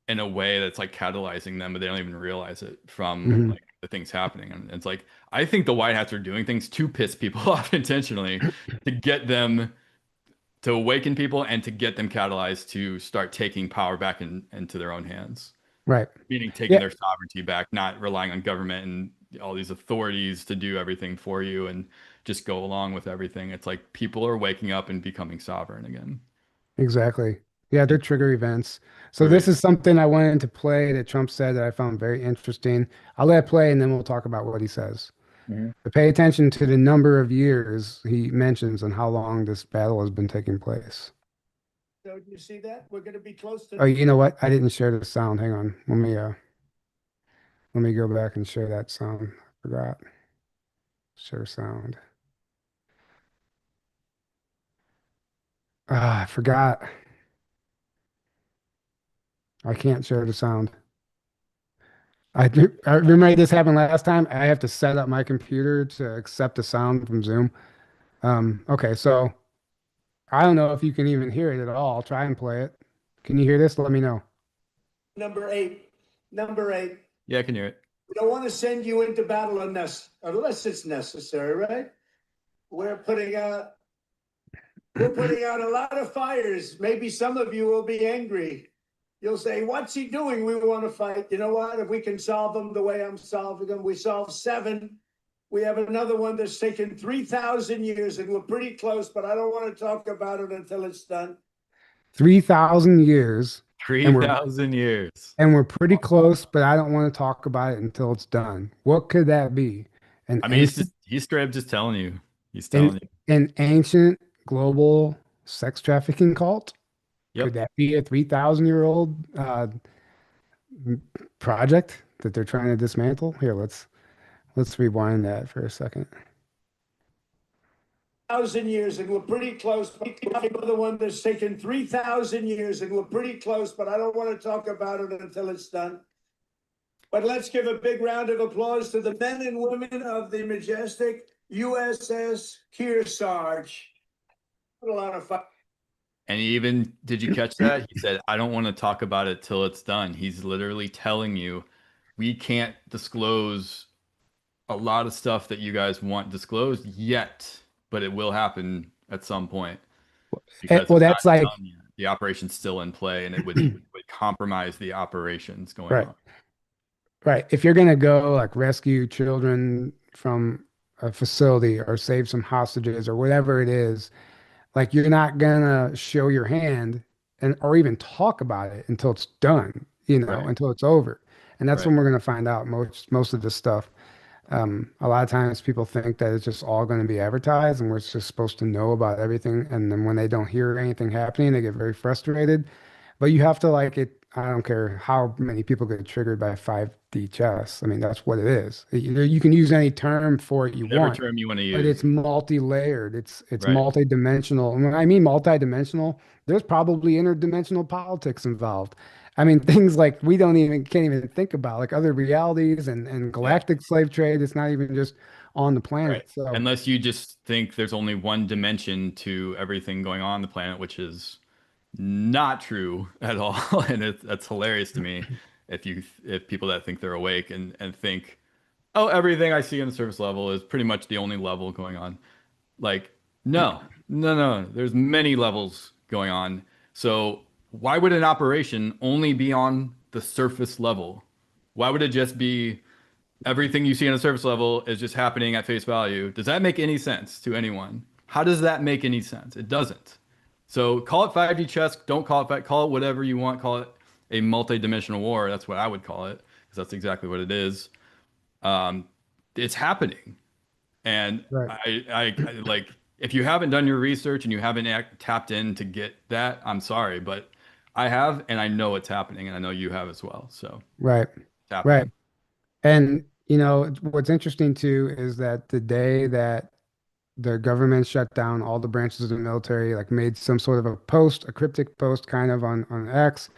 in a way that's like catalyzing them, but they don't even realize it from Hmm. like the things happening. And it's like I think the White Hats are doing things to piss people off intentionally to get them to awaken people and to get them catalyzed to start taking power back into their own hands, Right. meaning taking Yeah. their sovereignty back, not relying on government and all these authorities to do everything for you and just go along with everything. It's like people are waking up and becoming sovereign again. Exactly. Yeah, they're trigger events. So this Right. is something I wanted to play that Trump said that I found very interesting. I'll let it play and then we'll talk about what he says. Mhm. But pay attention to the number of years he mentions and how long this battle has been taking place. So do you see that? We're going to be close Oh, to. you know what? I didn't share the sound. Hang on. Let me go back and share that sound. I forgot. Share sound. Ah, I forgot. I can't share the sound. I remember this happened last time. I have to set up my computer to accept the sound from Zoom. Okay, so I don't know if you can even hear it at all. I'll try and play it. Can you hear this? Let me know. Number eight. Number eight. Yeah, I can hear it. We don't want to send you into battle unless it's necessary, right? We're putting out a lot of fires. Maybe some of you will be angry. You'll say, "What's he doing? We want to fight." You know what? If we can solve them the way I'm solving them, we solve 7. We have another one that's taken 3,000 years, and we're pretty close, but I don't want to talk about it until it's done. 3,000 years, and we're 3,000 years. pretty close, but I don't want to talk about it until it's done. What could that be? An I mean, ancient, he's straight up just telling you. He's an, telling you. an ancient global sex trafficking cult? Could Yep. that be a 3,000-year-old project that they're trying to dismantle? Here, let's rewind that for a second. 1,000 years, and we're pretty close. Another one that's taken 3,000 years, and we're pretty close, but I don't want to talk about it until it's done. But let's give a big round of applause to the men and women of the majestic USS Kearsarge. Put a lot of fire. And he even, did you catch that? He said, I don't want to talk about it till it's done. He's literally telling you, we can't disclose a lot of stuff that you guys want disclosed yet, but it will happen at some point because Well, it's not that's like, done yet. The operation's still in play and it would compromise the operations going right, on. right. If you're gonna go like rescue children from a facility or save some hostages or whatever it is, like you're not gonna show your hand and or even talk about it until it's done, Right, until it's over. And that's right. when we're gonna find out most of this stuff. A lot of times people think that it's just all going to be advertised and we're just supposed to know about everything. And then when they don't hear anything happening, they get very frustrated. But you have to like it. I don't care how many people get triggered by 5D chess. I mean, that's what it is. You can use any term for it you Whatever want, term you want to but use. it's multi-layered. It's Right. multi-dimensional. And when I mean multi-dimensional, there's probably interdimensional politics involved. I mean, things like we don't even can't even think about, like other realities and Yeah. galactic slave trade. It's not even just on the Right. planet. So, Unless you just think there's only one dimension to everything going on the planet, which is not true at all. And that's hilarious to me if people that think they're awake and think, oh, everything I see on the surface level is pretty much the only level going on. Like, no, no, no. There's many levels going on. So why would an operation only be on the surface level? Why would it just be everything you see on a surface level is just happening at face value? Does that make any sense to anyone? How does that make any sense? It doesn't. So call it 5D chess. Don't call it call it whatever you want. Call it a multi-dimensional war. That's what I would call it because that's exactly what it is. Um, it's happening. And right, I like if you haven't done your research and you haven't tapped in to get that, I'm sorry, but I have, and I know it's happening, and I know you have as well. So right, it's right. happening. And, what's interesting too is that the day that the government shut down all the branches of the military, like made some sort of a post, a cryptic post kind of on X,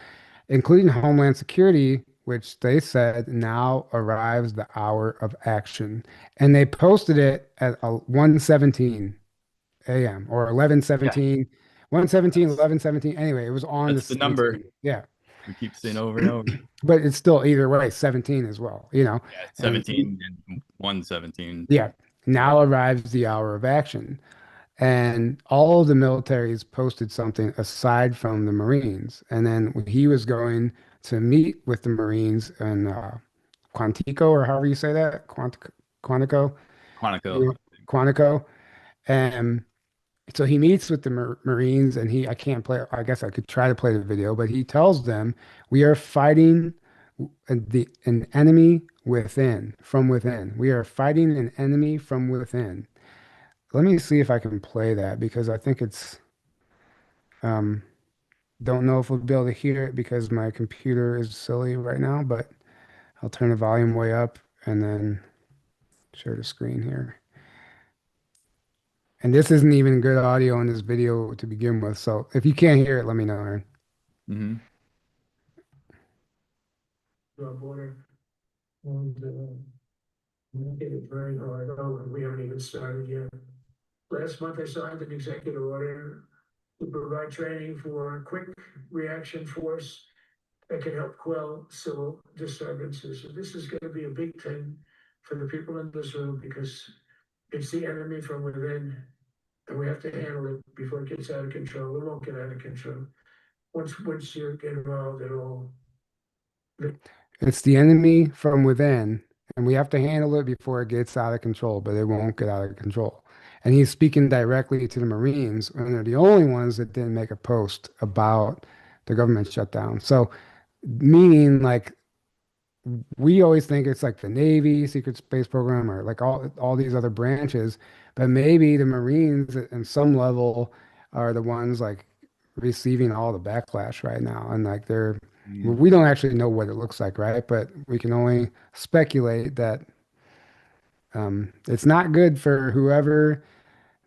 including Homeland Security, which they said now arrives the hour of action. And they posted it at 1:17 a.m. or Yeah, 11:17, 1:17, that's 11:17. Anyway, it was on the that's the number 17th. Yeah. we keep saying over and over. But it's still either way, 17 as well. Yeah, it's And 17 and 117. yeah, now arrives the hour of action. And all of the militaries posted something aside from the Marines. And then he was going to meet with the Marines in Quantico, or however you say that, Quantico, Quantico. you know, Quantico. And so he meets with the Marines, and I can't play, I guess I could try to play the video, but he tells them, we are fighting an enemy within, from within. We are fighting an enemy from within. Let me see if I can play that because I think um, don't know if we'll be able to hear it because my computer is silly right now, but I'll turn the volume way up and then share the screen here. And this isn't even good audio in this video to begin with. So if you can't hear it, let me know, Aaron. Hmm. Our border and make it very hard. Oh, we haven't even started yet. Last month, I signed an executive order to provide training for a quick reaction force that can help quell civil disturbances. So this is going to be a big thing for the people in this room because it's the enemy from within, and we have to handle it before it gets out of control. It won't get out of control. Once you get involved at all. It's the enemy from within, and we have to handle it before it gets out of control, but it won't get out of control. And he's speaking directly to the Marines, and they're the only ones that didn't make a post about the government shutdown. So, meaning like we always think it's like the Navy, Secret Space Program, or like all these other branches, but maybe the Marines at some level are the ones like receiving all the backlash right now, and like we don't actually know what it looks like, right? But we can only speculate that it's not good for whoever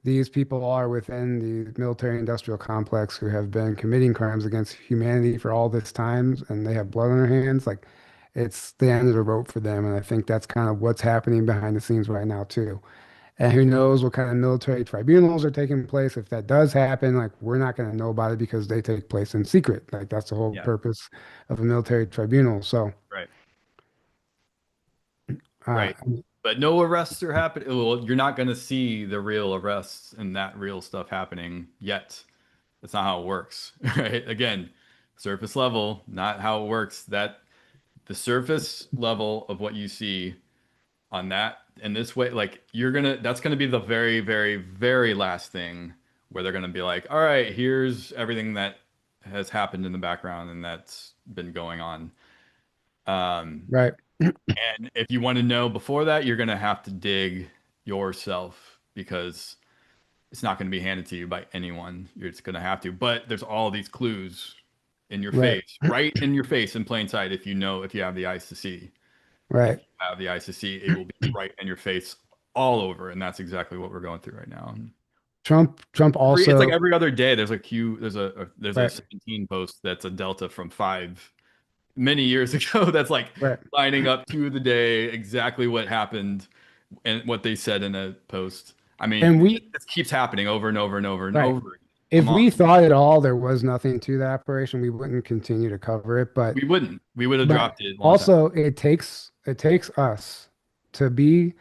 these people are within the military industrial complex who have been committing crimes against humanity for all this time and they have blood on their hands. Like it's the end of the rope for them. And I think that's kind of what's happening behind the scenes right now, too. And who knows what kind of military tribunals are taking place. If that does happen, like we're not going to know about it because they take place in secret. Like that's the whole Yeah. purpose of a military tribunal. So, Right. uh, Right. But no arrests are happening. Well, you're not going to see the real arrests and that real stuff happening yet. That's not how it works, right? Again, surface level, not how it works. That the surface level of what you see on that in this way, like that's gonna be the very, very, very last thing where they're gonna be like, all right, here's everything that has happened in the background and that's been going on. Um, right, and if you want to know before that, you're gonna have to dig yourself because it's not going to be handed to you by anyone. You're just going to have to. But there's all these clues in your right, face, right in your face in plain sight. If you know, if you have the eyes to see, if right. you have the eyes to see, it will be right in your face all over. And that's exactly what we're going through right now. Trump It's like also, every other day. There's a Q. There's a right, 17 post that's a delta from 5 many years ago. That's like right. lining up to the day exactly what happened and what they said in a post. I mean, And we, it keeps happening over and over and over and right. over again. Come If on. we thought at all there was nothing to that operation, we wouldn't continue to cover it. We wouldn't. We would have But dropped it a long time. also it takes us to be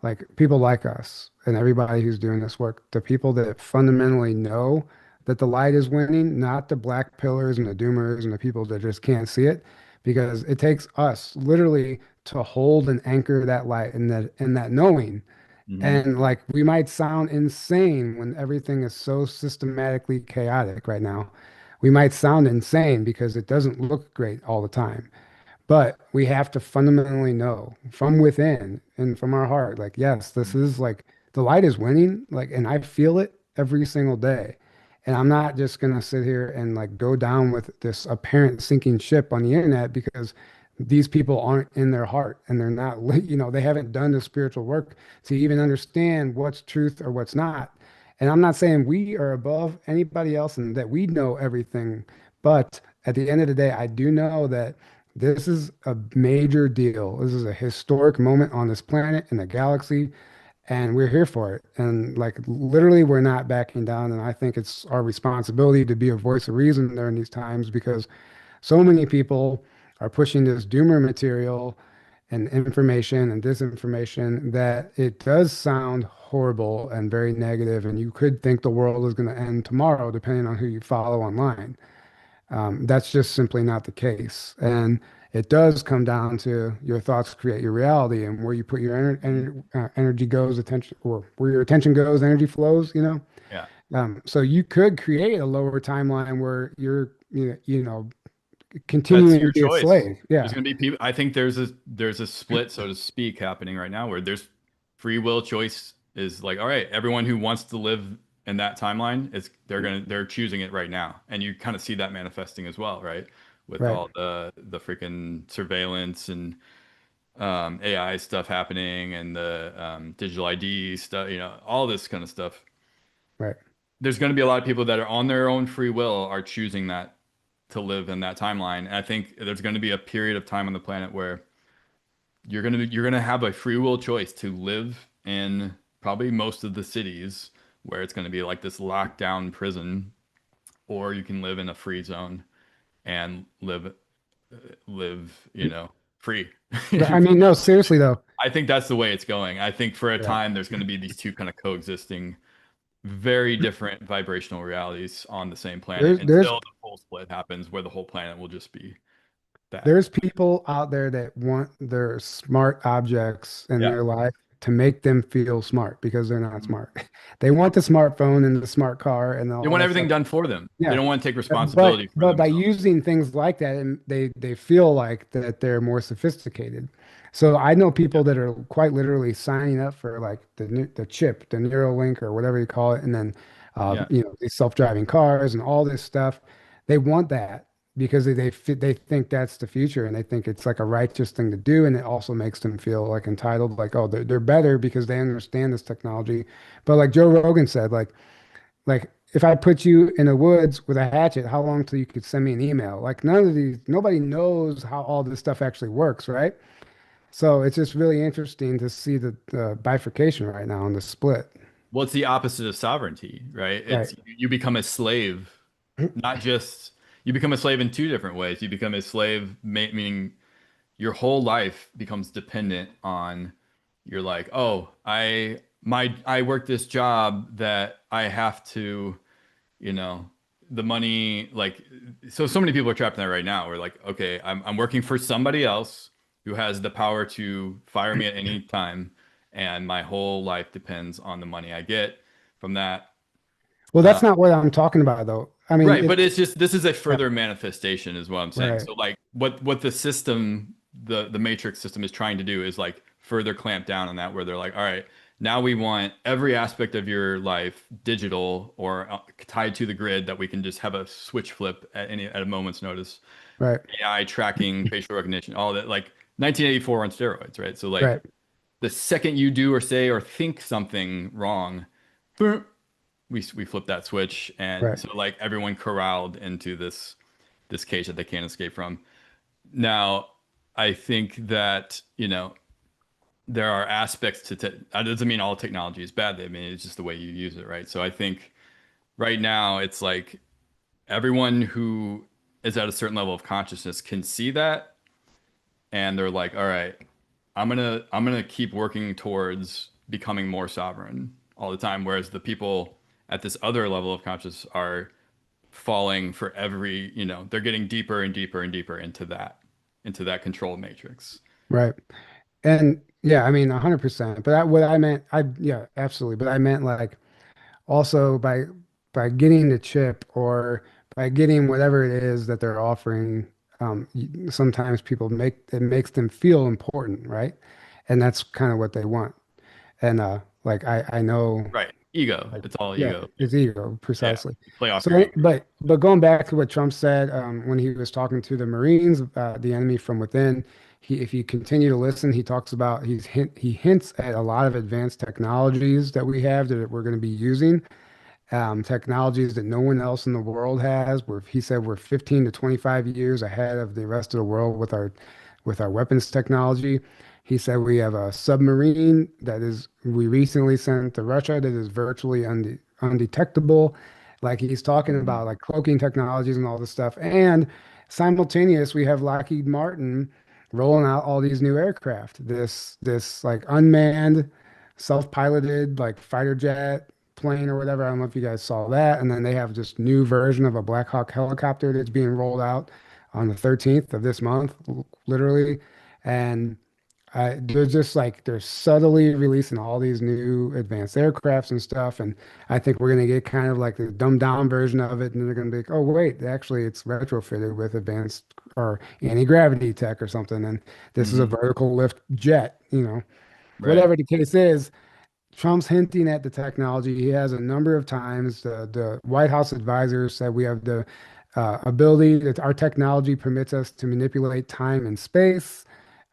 like people like us and everybody who's doing this work, the people that fundamentally know that the light is winning, not the black pillars and the doomers and the people that just can't see it, because it takes us literally to hold and anchor that light and that knowing. Hmm. And like we might sound insane when everything is so systematically chaotic right now. We might sound insane because it doesn't look great all the time. But we have to fundamentally know from within and from our heart, like, yes, this is like the light is winning, like, and I feel it every single day. And I'm not just gonna sit here and like go down with this apparent sinking ship on the internet because these people aren't in their heart and they're not, they haven't done the spiritual work to even understand what's truth or what's not. And I'm not saying we are above anybody else and that we know everything, but at the end of the day, I do know that this is a major deal. This is a historic moment on this planet in the galaxy, and we're here for it. And like literally, we're not backing down. And I think it's our responsibility to be a voice of reason during these times because so many people are pushing this doomer material and information and disinformation that it does sound horrible and very negative, and you could think the world is going to end tomorrow, depending on who you follow online. That's just simply not the case. And it does come down to your thoughts create your reality, and where you put your energy goes, attention, or where your attention goes, energy flows. Yeah. So you could create a lower timeline where you're, That's continuing to your be a choice. slave. There's Yeah, going to be people. I think there's a split, so to speak, happening right now where there's free will choice is like, all right, everyone who wants to live in that timeline is they're choosing it right now, and you kind of see that manifesting as well, right? With right, all the freaking surveillance and AI stuff happening and the digital ID stuff, all this kind of stuff. right. There's going to be a lot of people that are on their own free will are choosing that to live in that timeline. And I think there's going to be a period of time on the planet where you're going to have a free will choice to live in probably most of the cities where it's going to be like this lockdown prison, or you can live in a free zone and live, free. But I mean, no, seriously though. I think that's the way it's going. I think for a Yeah. time there's going to be these two kind of coexisting, very different vibrational realities on the same planet There's there's until the full split happens, where the whole planet will just be that. there's people out there that want their smart objects in Yeah. their life to make them feel smart because they're not Mhm. smart. They want the smartphone and the smart car and They all want that everything stuff. done for them. They Yeah. don't want to take But responsibility for but by themselves. using things like that, and they feel like that they're more sophisticated. So I know Yeah. people that are quite literally signing up for like the chip, the Neuralink or whatever you call it, and then Yeah. these self-driving cars and all this stuff. They want that because they think that's the future and they think it's like a righteous thing to do, and it also makes them feel like entitled, like oh they're better because they understand this technology. But like Joe Rogan said, like if I put you in the woods with a hatchet, how long till you could send me an email? Like nobody knows how all this stuff actually works, right? So it's just really interesting to see the bifurcation right now and the split. Well, it's the opposite of sovereignty, right? Right. It's you become a slave, not just you become a slave in two different ways. You become a slave, meaning your whole life becomes dependent on you're like, oh, I work this job that I have to, you know, the money like so many people are trapped in that right now. We're like, okay, I'm working for somebody else who has the power to fire me at any time, and my whole life depends on the money I get from that. Well, Uh, that's not what I'm talking about, though. I mean, Right, but it's just this is a yeah, further manifestation is what I'm saying. right, So like what the system, the matrix system is trying to do is like further clamp down on that where they're like, all right, now we want every aspect of your life digital or tied to the grid that we can just have a switch flip at a moment's notice. right, AI tracking, facial recognition, all that like 1984 on steroids, right? So like right, the second you do or say or think something wrong, boom, we flip that switch, and right, so like everyone corralled into this cage that they can't escape from. Now, I think that there are aspects to that doesn't mean all technology is bad. I mean it's just the way you use it, right? So I think right now it's like everyone who is at a certain level of consciousness can see that, and they're like, all right, I'm gonna keep working towards becoming more sovereign all the time, whereas the people at this other level of consciousness are falling for every, they're getting deeper and deeper and deeper into that control matrix. right. And yeah, I mean, 100%. But what I meant, yeah, absolutely. But I meant like also by getting the chip or by getting whatever it is that they're offering, sometimes people make it makes them feel important, right? And that's kind of what they want. And like I know. Right. Ego. Like, It's all yeah, ego. it's ego, Yeah. precisely. Play off your So, ego. but going back to what Trump said when he was talking to the Marines, the enemy from within, if you continue to listen, he talks about he hints at a lot of advanced technologies that we have that we're going to be using, technologies that no one else in the world has. He said we're 15 to 25 years ahead of the rest of the world with our weapons technology. He said we have a submarine we recently sent to Russia that is virtually undetectable. Like he's talking Mhm. about like cloaking technologies and all this stuff. And simultaneous, we have Lockheed Martin rolling out all these new aircraft. This like unmanned, self-piloted like fighter jet plane or whatever. I don't know if you guys saw that. And then they have this new version of a Black Hawk helicopter that's being rolled out on the 13th of this month, literally. And they're just like they're subtly releasing all these new advanced aircrafts and stuff, and I think we're gonna get kind of like the dumbed down version of it, and they're gonna be like, oh wait, actually it's retrofitted with advanced or anti-gravity tech or something, and this is a Mhm. vertical lift jet, Right. whatever the case is. Trump's hinting at the technology. He has a number of times. The White House advisors said we have the ability that our technology permits us to manipulate time and space.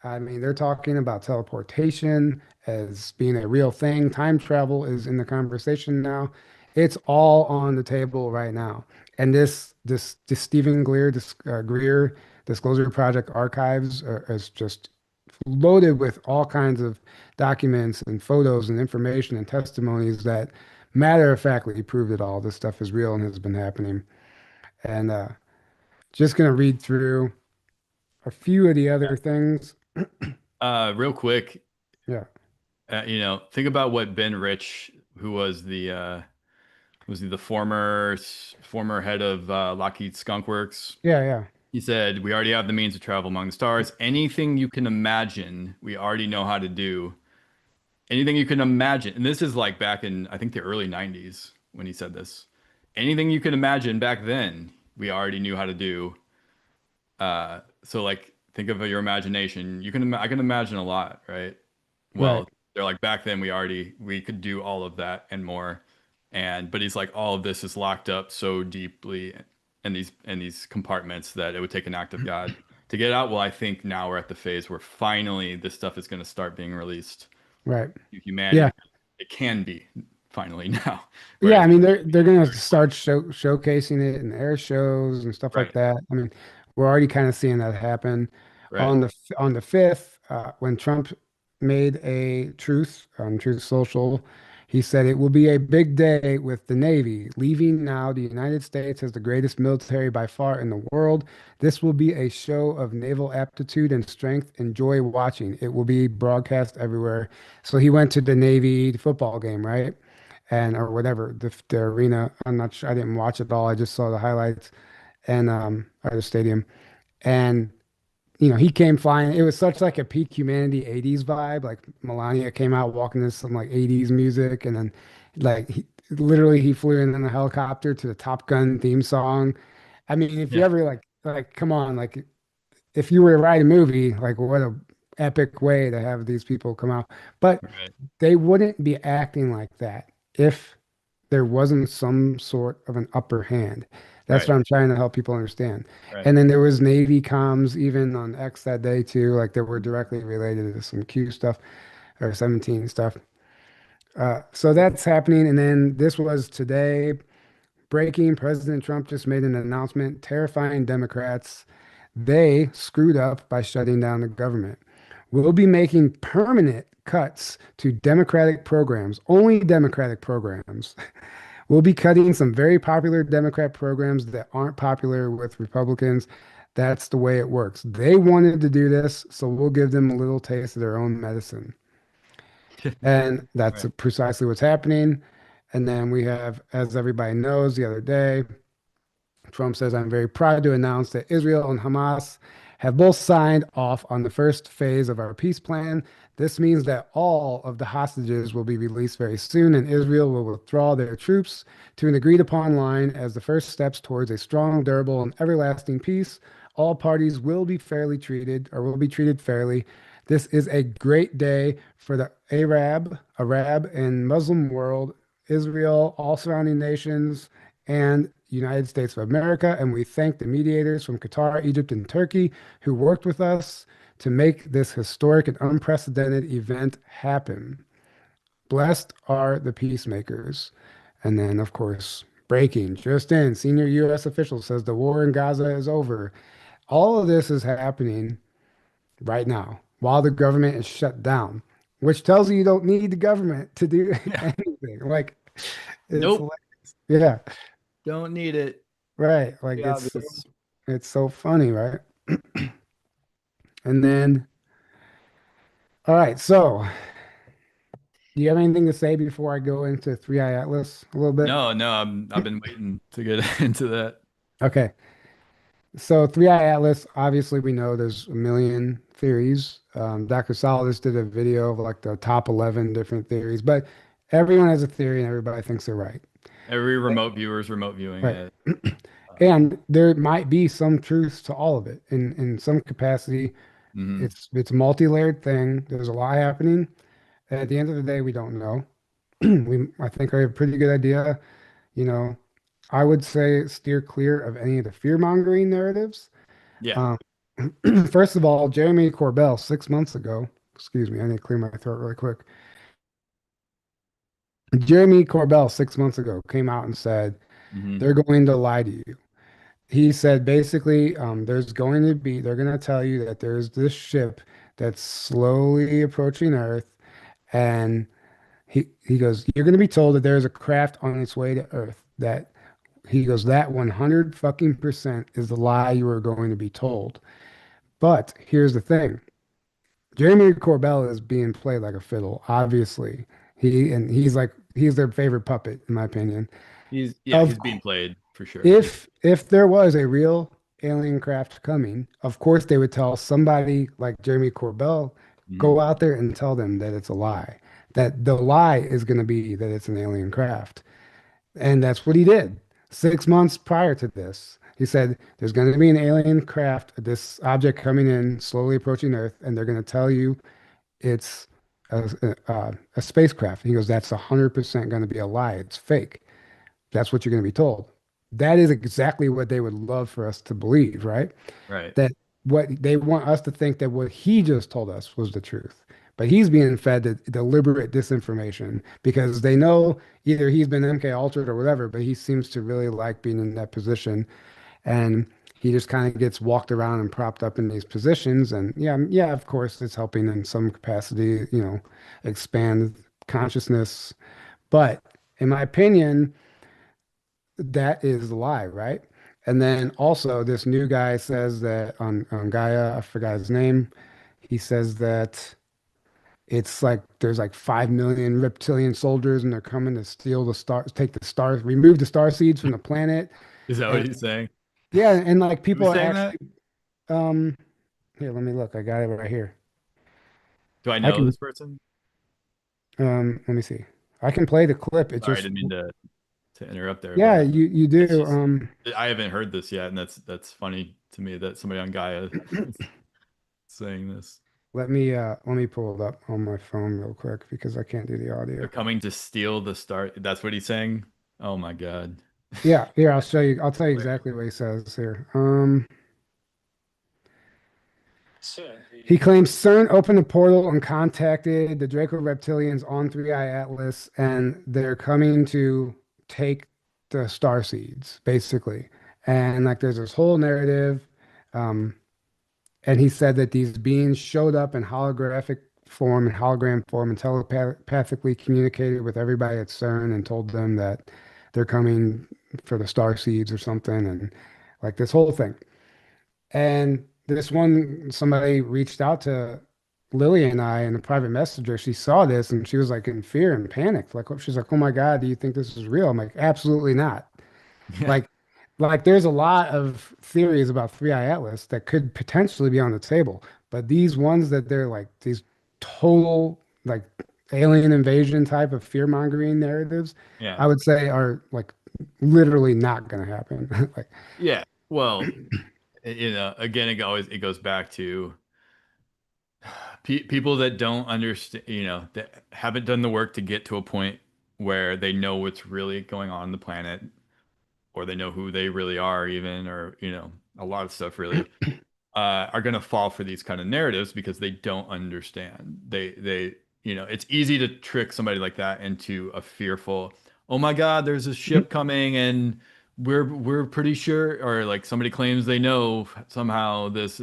I mean, they're talking about teleportation as being a real thing. Time travel is in the conversation now. It's all on the table right now. And this Stephen Greer Disclosure Project archives is just loaded with all kinds of documents and photos and information and testimonies that matter of factly prove that all this stuff is real and has been happening. And just going to read through a few of the other things. Real quick, Yeah. think about what Ben Rich, who was the former head of Lockheed Skunk Works. Yeah. Yeah. He said, "We already have the means to travel among the stars. Anything you can imagine, we already know how to do. Anything you can imagine." And this is like back in, I think, the early 90s when he said this. Anything you can imagine back then, we already knew how to do. So like think of your imagination. I can imagine a lot, right? Right. Well, they're like back then we could do all of that and more. But he's like all of this is locked up so deeply in these compartments that it would take an act of God to get it out. Well, I think now we're at the phase where finally this stuff is going to start being released Right. to humanity. Yeah. It can be finally now. Yeah. I Whereas mean, they're going to start showcasing it in air shows and stuff like right, that. I mean, we're already kind of seeing that happen right. on the 5th. when Trump made a truth on Truth Social, he said it will be a big day with the Navy leaving now. The United States has the greatest military by far in the world. This will be a show of naval aptitude and strength. Enjoy watching. It will be broadcast everywhere. So he went to the Navy football game, right? And or whatever the arena. I'm not sure. I didn't watch it all. I just saw the highlights and at the stadium. And he came flying. It was such like a peak humanity 80s vibe. Like Melania came out walking to some like 80s music, and then like literally he flew in a helicopter to the Top Gun theme song. I mean, if you Yeah. ever like come on, like if you were to write a movie, like what a epic way to have these people come out. But Right. they wouldn't be acting like that if there wasn't some sort of an upper hand. That's Right. what I'm trying to help people understand. Right. And then there was Navy comms even on X that day too, like that were directly related to some Q stuff or 17 stuff. So that's happening. And then this was today. Breaking, President Trump just made an announcement terrifying Democrats. They screwed up by shutting down the government. We'll be making permanent cuts to Democratic programs, only Democratic programs. We'll be cutting some very popular Democrat programs that aren't popular with Republicans. That's the way it works. They wanted to do this, so we'll give them a little taste of their own medicine. And that's Right. precisely what's happening. And then we have, as everybody knows, the other day, Trump says, I'm very proud to announce that Israel and Hamas have both signed off on the first phase of our peace plan. This means that all of the hostages will be released very soon, and Israel will withdraw their troops to an agreed upon line as the first steps towards a strong, durable, and everlasting peace. All parties will be fairly treated or will be treated fairly. This is a great day for the Arab and Muslim world, Israel, all surrounding nations, and United States of America. And we thank the mediators from Qatar, Egypt, and Turkey who worked with us to make this historic and unprecedented event happen. Blessed are the peacemakers. And then, of course, breaking just in, senior U.S. official says the war in Gaza is over. All of this is happening right now while the government is shut down, which tells you don't need the government to do Yeah. anything. Like, it's Nope. like, yeah, Don't need it. right. Like, Yeah. it's so funny, right? And then, all right. So, do you have anything to say before I go into Three Eye Atlas a little bit? No, no, I've been waiting to get into that. Okay. So, Three Eye Atlas, obviously, we know there's a million theories. Dr. Salas did a video of like the top 11 different theories, but everyone has a theory and everybody thinks they're right. Every remote viewer's remote viewing Right. it. And there might be some truth to all of it in some capacity. Hmm. It's a multi-layered thing. There's a lot happening. At the end of the day, we don't know. I think I have a pretty good idea. You know, I would say steer clear of any of the fear-mongering narratives. Yeah. Um, First of all, Jeremy Corbell 6 months ago, excuse me, I need to clear my throat really quick. Jeremy Corbell 6 months ago came out and said Hmm. they're going to lie to you. He said basically, they're going to tell you that there's this ship that's slowly approaching Earth, and he goes, you're going to be told that there's a craft on its way to Earth. That he goes, that 100 fucking percent is the lie you are going to be told. But here's the thing. Jeremy Corbell is being played like a fiddle, obviously. He's their favorite puppet, in my opinion. He's Of being played for sure. if there was a real alien craft coming, of course they would tell somebody like Jeremy Corbell, Hmm. go out there and tell them that it's a lie. That the lie is going to be that it's an alien craft. And that's what he did 6 months prior to this. He said, there's going to be an alien craft, this object coming in, slowly approaching Earth, and they're going to tell you it's a spacecraft. He goes, that's 100% going to be a lie. It's fake. That's what you're going to be told. That is exactly what they would love for us to believe, right? Right. That what they want us to think that what he just told us was the truth. But he's being fed the deliberate disinformation because they know either he's been MK altered or whatever, but he seems to really like being in that position. And he just kind of gets walked around and propped up in these positions. And yeah, yeah, of course, it's helping in some capacity, expand consciousness. But in my opinion, that is the lie, right? And then also, this new guy says that on Gaia, I forgot his name. He says that it's like there's like 5 million reptilian soldiers, and they're coming to steal the stars, take the stars, remove the star seeds from the planet. Is that what And he's saying? yeah, and like people Who's are saying that? actually um here, let me look. I got it right here. Do I I know can this person? let me see. I can play the clip. It's Sorry, I just didn't mean to interrupt there, yeah, but you it's do. just I haven't heard this yet, and that's funny to me that somebody on Gaia is saying this. Let me pull it up on my phone real quick because I can't do the They're audio. coming to steal the star. That's what he's saying. Oh my God. Yeah, here, I'll show you. I'll tell you Where? exactly what he says here. He claims CERN opened the portal and contacted the Draco reptilians on Three Eye Atlas, and they're coming to take the star seeds, basically. And like, there's this whole narrative. Um, and he said that these beings showed up in holographic form and hologram form and telepathically communicated with everybody at CERN and told them that they're coming for the star seeds or something, and like this whole thing. And this one, somebody reached out to Lily and I in a private messenger. She saw this and she was like in fear and panicked. Like, she's like, "Oh my God, do you think this is real?" I'm like, "Absolutely not." Yeah. Like, there's a lot of theories about Three Eye Atlas that could potentially be on the table, but these ones that they're like these total like alien invasion type of fear mongering narratives, Yeah. I would say are like literally not going to happen. Like, Yeah. Well, again, it goes back to people that don't understand, that haven't done the work to get to a point where they know what's really going on the planet, or they know who they really are, even, or a lot of stuff really. Are going to fall for these kind of narratives because they don't understand. It's easy to trick somebody like that into a fearful, oh my God, there's a ship coming and we're pretty sure, or like somebody claims they know somehow this,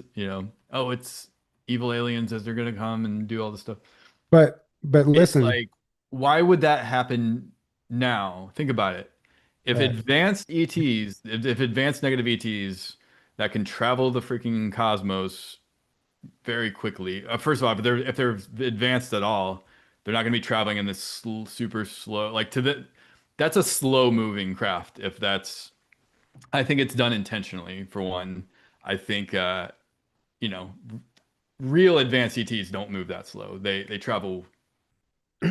oh, it's evil aliens as they're going to come and do all this stuff. but It's listen, like, why would that happen now? Think about it. If right, advanced ETs, if advanced negative ETs that can travel the freaking cosmos very quickly. First of all, if they're advanced at all, they're not going to be traveling in this super slow, like that's a slow moving craft. I think it's done intentionally for one. I think you know, real advanced ETs don't move that slow. They travel.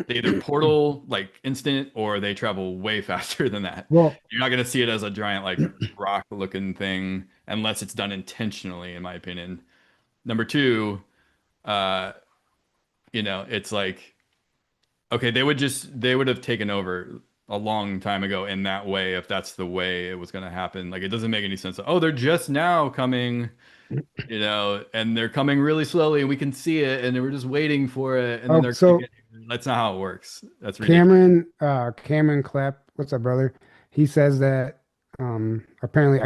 They either portal like instant, or they travel way faster than that. well, You're not going to see it as a giant like rock looking thing unless it's done intentionally, in my opinion. Number two, uh, it's like, okay, they would have taken over a long time ago in that way if that's the way it was going to happen. Like, it doesn't make any sense. Oh, they're just now coming, and they're coming really slowly and we can see it and we're just waiting for it and then oh, they're gonna so get here. That's not how it works. That's ridiculous. Cameron Clapp, what's up, brother? He says that apparently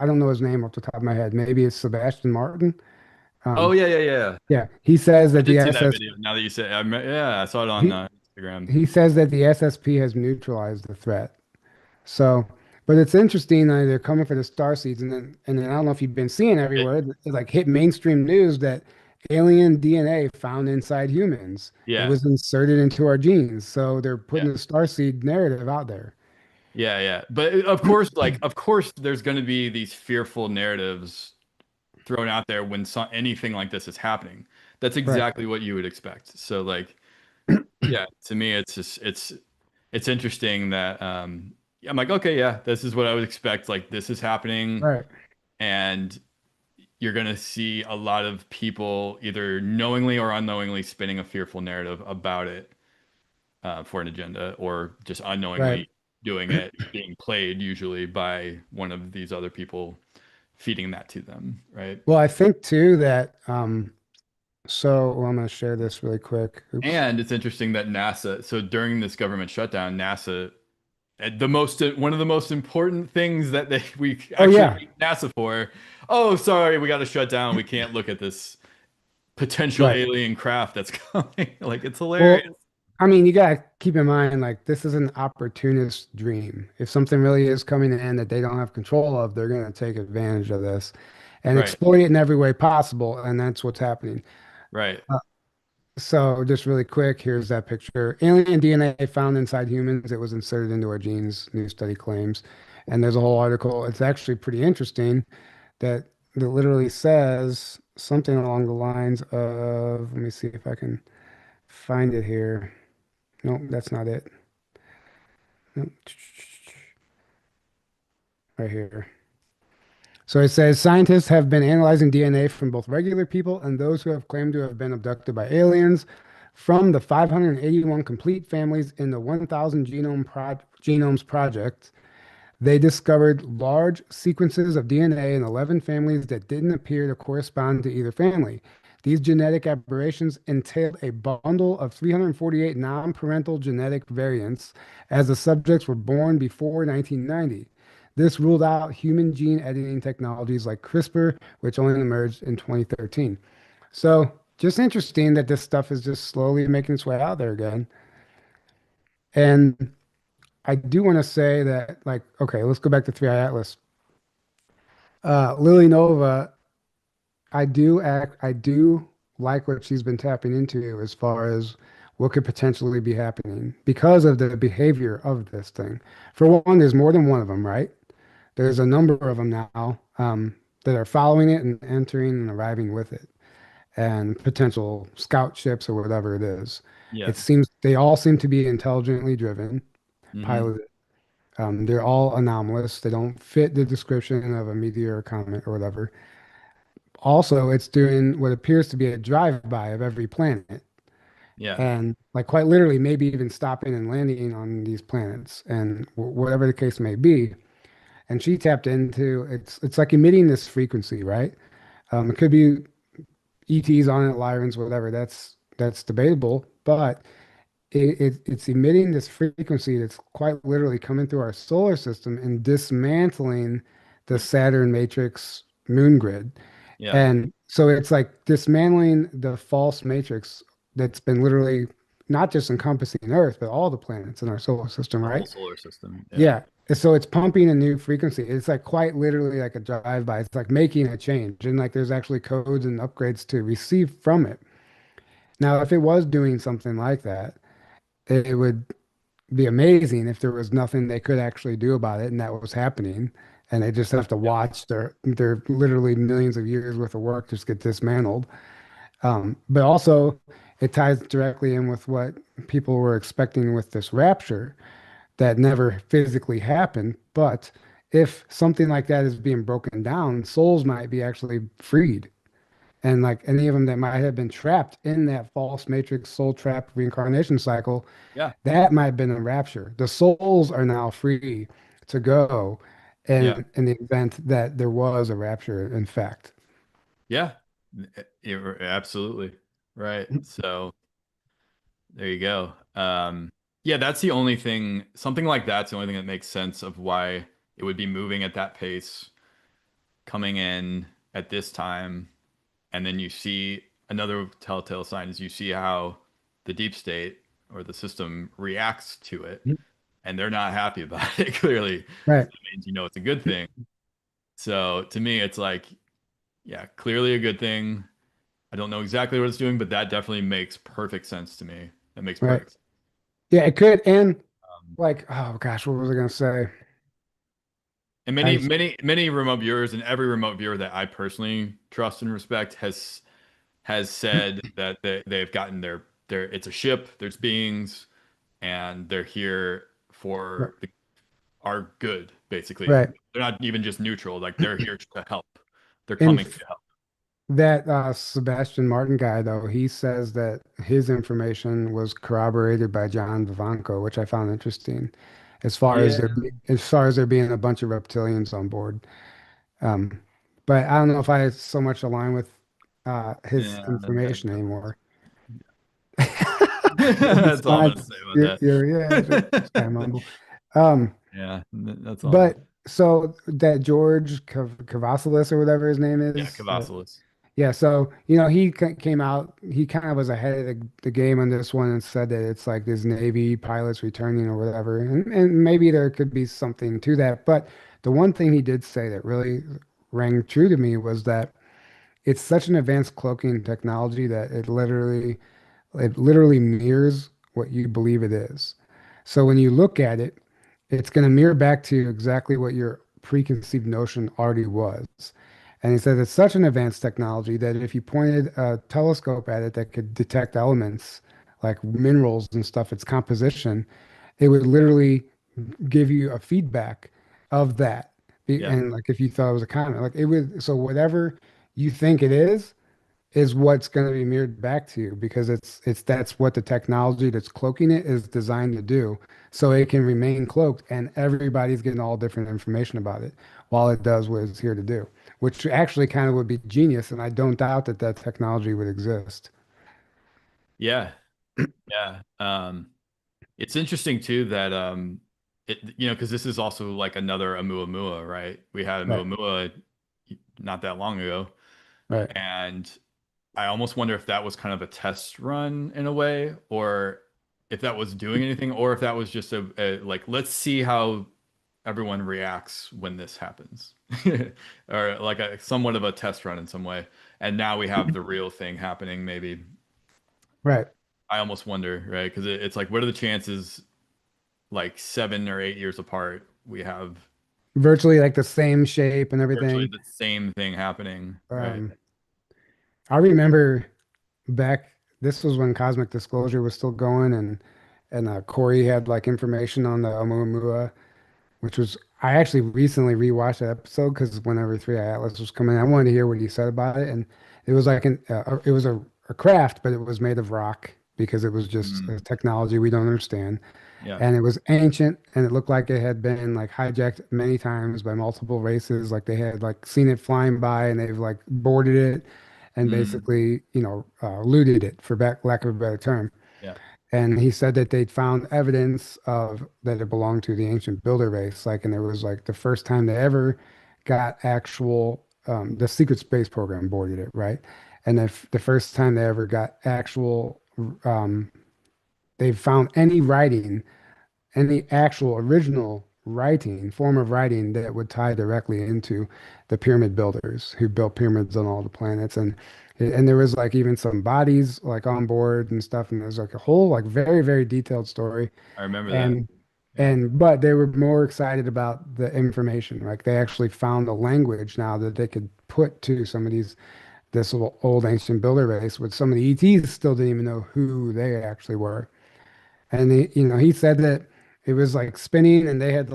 I don't know his name off the top of my head. Maybe it's Sebastian Martin. Oh Um, yeah, yeah, yeah. yeah, he says I that the did see that SS video. Now that you say, yeah, I saw it on he Instagram. he says that the SSP has neutralized the threat. So, but it's interesting that they're coming for the star seeds, and then I don't know if you've been seeing It, everywhere, it like hit mainstream news that alien DNA found inside humans. It yeah, was inserted into our genes. So they're yeah, putting the star seed narrative out there. yeah, yeah. But of course, of course, there's going to be these fearful narratives thrown out there when anything like this is happening. That's Right, exactly what you would expect. So like, yeah, to me, it's just it's interesting that I'm like, okay, yeah, this is what I would expect. Like, this is happening, right, and you're gonna see a lot of people either knowingly or unknowingly spinning a fearful narrative about it for an agenda, or just right. unknowingly doing it, being played usually by one of these other people, feeding that to them, right? Well, I think too that well, I'm going to share this really quick. Oops. And it's interesting that NASA, so during this government shutdown, NASA the most one of the most important things that we Oh actually yeah, need NASA for. Oh, sorry, we got to shut down. We can't look at this potential right. alien craft that's coming. Like it's hilarious. Well, I mean, you gotta keep in mind, like, this is an opportunist dream. If something really is coming in that they don't have control of, they're gonna take advantage of this and Right, exploit it in every way possible, and that's what's happening. right. Uh, so, just really quick, here's that picture. Alien DNA found inside humans. It was inserted into our genes, new study claims. And there's a whole article. It's actually pretty interesting that that literally says something along the lines of, let me see if I can find it here. Nope, that's not it. Nope. Right here. So it says scientists have been analyzing DNA from both regular people and those who have claimed to have been abducted by aliens from the 581 complete families in the 1,000 genomes project. They discovered large sequences of DNA in 11 families that didn't appear to correspond to either family. These genetic aberrations entailed a bundle of 348 non-parental genetic variants as the subjects were born before 1990. This ruled out human gene editing technologies like CRISPR, which only emerged in 2013. So, just interesting that this stuff is just slowly making its way out there again. And I do want to say that, like, okay, let's go back to 3i Atlas. Lily Nova, I do like what she's been tapping into as far as what could potentially be happening because of the behavior of this thing. For one, there's more than one of them, right? There's a number of them now that are following it and entering and arriving with it, and potential scout ships or whatever it is. Yeah. It seems they all seem to be intelligently driven, Hmm. piloted. They're all anomalous. They don't fit the description of a meteor or comet or whatever. Also, it's doing what appears to be a drive-by of every planet, Yeah. and like quite literally, maybe even stopping and landing on these planets, and whatever the case may be. And she tapped into it's like emitting this frequency, right? It could be ETs on it, Lyrans, whatever. That's debatable, but it's emitting this frequency that's quite literally coming through our solar system and dismantling the Saturn matrix moon grid. Yeah. And so it's like dismantling the false matrix that's been literally not just encompassing Earth, but all the planets in our solar system, The whole right? solar system. Yeah. Yeah. And so it's pumping a new frequency. It's like quite literally like a drive-by. It's like making a change. And like there's actually codes and upgrades to receive from it. Now, if it was doing something like that, it would be amazing if there was nothing they could actually do about it and that was happening. And they just have to Yeah. watch their literally millions of years worth of work just get dismantled. But also, it ties directly in with what people were expecting with this rapture that never physically happened. But if something like that is being broken down, souls might be actually freed. And like any of them that might have been trapped in that false matrix soul trap reincarnation cycle, Yeah. that might have been a rapture. The souls are now free to go, Yeah. and in the event that there was a rapture, in fact. Yeah. Absolutely. Right. So there you go. Yeah, that's the only thing, something like that's the only thing that makes sense of why it would be moving at that pace, coming in at this time. And then you see another telltale sign is you see how the deep state or the system reacts to it, and they're not happy about it, clearly. So Right, that means you know it's a good thing. So to me, it's like, yeah, clearly a good thing. I don't know exactly what it's doing, but that definitely makes perfect sense to me. That makes right. perfect sense. Yeah, it could. And Um, like, oh gosh, what was I gonna say? and I many remote viewers and every remote viewer that I personally trust and respect has said that they've gotten their it's a ship, there's beings, and they're here right, for our good, basically. right. They're not even just neutral, like they're here to help. They're And coming to help. that Sebastian Martin guy, though, he says that his information was corroborated by John Vivanco, which I found interesting, Yeah, as far as there being a bunch of reptilians on board. Um, but I don't know if I so much align with his yeah, information anymore. It's that's all I'm fine. gonna say about Yeah, yeah, sure. Just that. kind of mumble. Yeah, that's awesome. But so that George Cavassalis or whatever his name Yeah, is, Cavassalis. yeah. So he came out. He kind of was ahead of the game on this one and said that it's like this Navy pilots returning or whatever, and maybe there could be something to that. But the one thing he did say that really rang true to me was that it's such an advanced cloaking technology that it literally mirrors what you believe it is. So when you look at it, it's going to mirror back to exactly what your preconceived notion already was. And he said it's such an advanced technology that if you pointed a telescope at it that could detect elements like minerals and stuff, its composition, it would literally give you a feedback of that. Yeah. And like if you thought it was a comet, like it would, so whatever you think it is what's going to be mirrored back to you because it's that's what the technology that's cloaking it is designed to do. So it can remain cloaked and everybody's getting all different information about it while it does what it's here to do, which actually kind of would be genius. And I don't doubt that that technology would exist. Yeah. Yeah. It's interesting too that because this is also like another Oumuamua, right? We had Right, Oumuamua not that long ago, right. and I almost wonder if that was kind of a test run in a way, or if that was doing anything, or if that was just a like let's see how everyone reacts when this happens, or like a somewhat of a test run in some way. And now we have the real thing happening, maybe. Right. I almost wonder, right? Because it's like, what are the chances, like 7 or 8 years apart, we have Virtually like the same shape and virtually everything. the same thing happening, right? Um, I remember back, this was when Cosmic Disclosure was still going and Corey had like information on the Oumuamua, which was I actually recently rewatched that episode because whenever Three Eye Atlas was coming, I wanted to hear what he said about it, and it was like it was a craft, but it was made of rock because it was just a Mm, technology we don't understand, yeah. and it was ancient, and it looked like it had been like hijacked many times by multiple races, like they had like seen it flying by and they've like boarded it and Mm, basically looted it for lack of a better term. yeah. And he said that they'd found evidence of that it belonged to the ancient builder race. Like, and it was like the first time they ever got actual, the secret space program boarded it, right? And if the first time they ever got actual, um, they found any writing, any actual original writing, form of writing that would tie directly into the pyramid builders who built pyramids on all the planets. And there was like even some bodies like on board and stuff. And there's like a whole like very, very detailed story. I remember that. And Yeah. but they were more excited about the information. Like they actually found a language now that they could put to some of this old ancient builder race, which some of the ETs still didn't even know who they actually were. And he said that it was like spinning and they had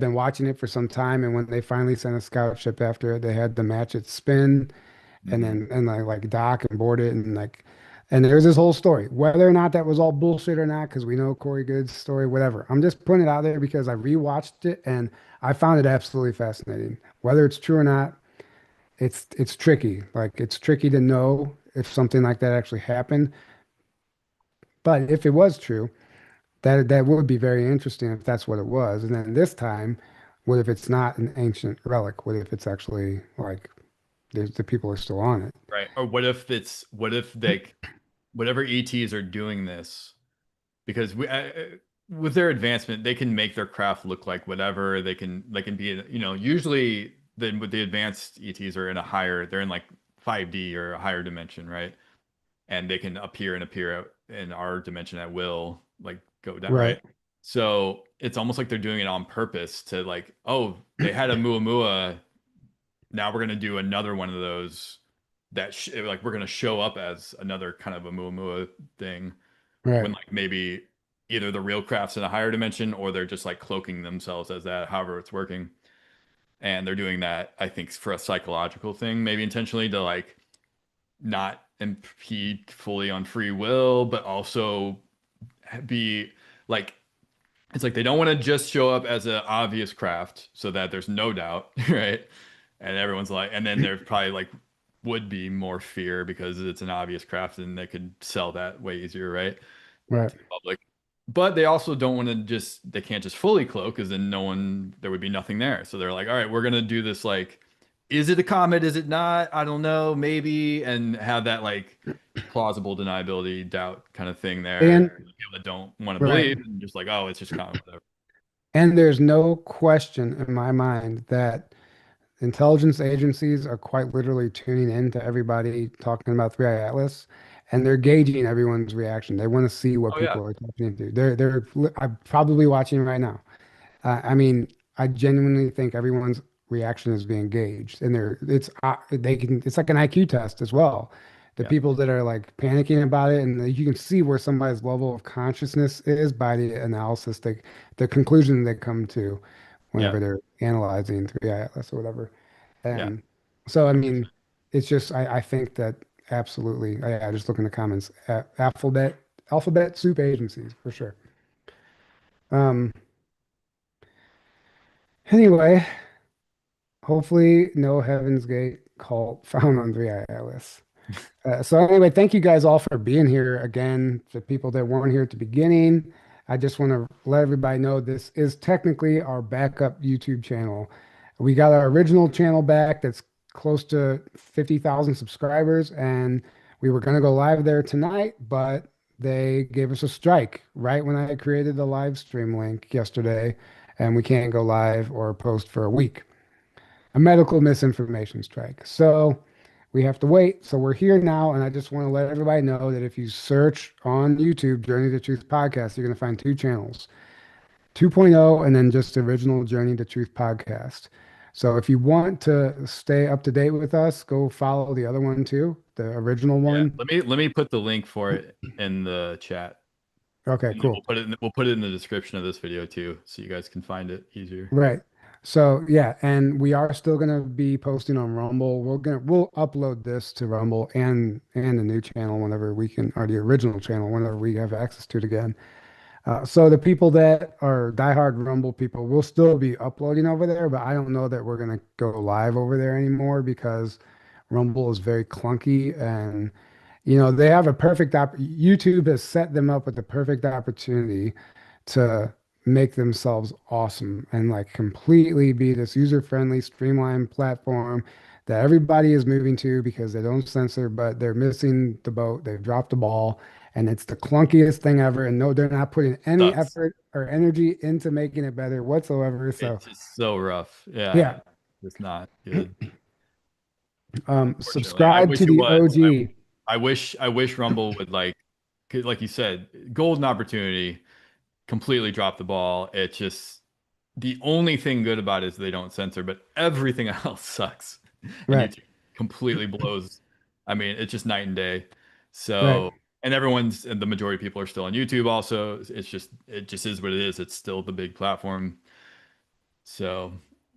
been watching it for some time. And when they finally sent a scout ship after it, they had to match its spin and Hmm. then and like dock and board it and there's this whole story. Whether or not that was all bullshit or not, because we know Corey Good's story, whatever. I'm just putting it out there because I rewatched it and I found it absolutely fascinating. Whether it's true or not, it's tricky. Like it's tricky to know if something like that actually happened. But if it was true, that would be very interesting if that's what it was. And then this time, what if it's not an ancient relic? What if it's actually like the people are still on it? Right. Or what if they, whatever ETs are doing this, because with their advancement, they can make their craft look like whatever they can be. Usually then with the advanced ETs are in a higher, they're in like 5D or a higher dimension, right? And they can appear and appear in our dimension at will, like go down, right? Right, So it's almost like they're doing it on purpose to like, oh, they had a Muamua, now we're gonna do another one of those that like we're gonna show up as another kind of a Muamua thing right, when like maybe either the real craft's in a higher dimension or they're just like cloaking themselves as that, however it's working. And they're doing that, I think, for a psychological thing, maybe intentionally to like not impede fully on free will, but also be like it's like they don't want to just show up as an obvious craft so that there's no doubt, right? And everyone's like, and then there's probably like would be more fear because it's an obvious craft and they could sell that way easier, right? right. To the public. but they also don't want to just they can't just fully cloak because then there would be nothing there. So they're like, all right, we're gonna do this like, is it a comet? Is it not? I don't know, maybe, and have that like plausible deniability doubt kind of thing there. And People that don't want to right. believe and just like, oh, it's just comet, whatever. And there's no question in my mind that intelligence agencies are quite literally tuning in to everybody talking about Three Eye Atlas, and they're gauging everyone's reaction. They want to see what Oh yeah, people are talking into. I'm probably watching right now. I mean, I genuinely think everyone's reaction is being gauged, and it's like an IQ test as well. The yeah, people that are like panicking about it, and you can see where somebody's level of consciousness is by the analysis, the conclusion they come to yeah, whenever they're analyzing 3I Atlas or whatever. yeah. And so, I mean, 100%. it's just I think that absolutely. I just look in the comments. Alphabet soup agencies for sure. Um. Anyway, hopefully, no Heaven's Gate cult found on 3i Atlas. So anyway, thank you guys all for being here again. The people that weren't here at the beginning, I just want to let everybody know this is technically our backup YouTube channel. We got our original channel back that's close to 50,000 subscribers, and we were going to go live there tonight, but they gave us a strike right when I created the live stream link yesterday, and we can't go live or post for a week. A medical misinformation strike. So we have to wait. So we're here now, and I just want to let everybody know that if you search on YouTube Journey to Truth podcast, you're going to find two channels, 2.0 and then just the original Journey to Truth podcast. So if you want to stay up to date with us, go follow the other one too, the original Yeah. one. Let me put the link for it in the chat. Okay, And then cool. we'll put it in the description of this video too, so you guys can find it easier. Right. So yeah, and we are still gonna be posting on Rumble. We'll upload this to Rumble and the new channel whenever we can, or the original channel whenever we have access to it again. So the people that are diehard Rumble people will still be uploading over there, but I don't know that we're gonna go live over there anymore because Rumble is very clunky and they have a perfect YouTube has set them up with the perfect opportunity to make themselves awesome and like completely be this user-friendly, streamlined platform that everybody is moving to because they don't censor, but they're missing the boat. They've dropped the ball, and it's the clunkiest thing ever. And no, they're not putting any Sucks. effort or energy into making it better whatsoever. So It's just so rough. Yeah, yeah, it's not good. Unfortunately, I subscribe wish to it the was. OG. I wish Rumble would like, 'cause like you said, golden opportunity, completely drop the ball. It's just the only thing good about it is they don't censor, but everything else sucks, and Right, YouTube completely blows. I mean, it's just night and day. right. So, and the majority of people are still on YouTube. Also, it just is what it is. It's still the big platform. So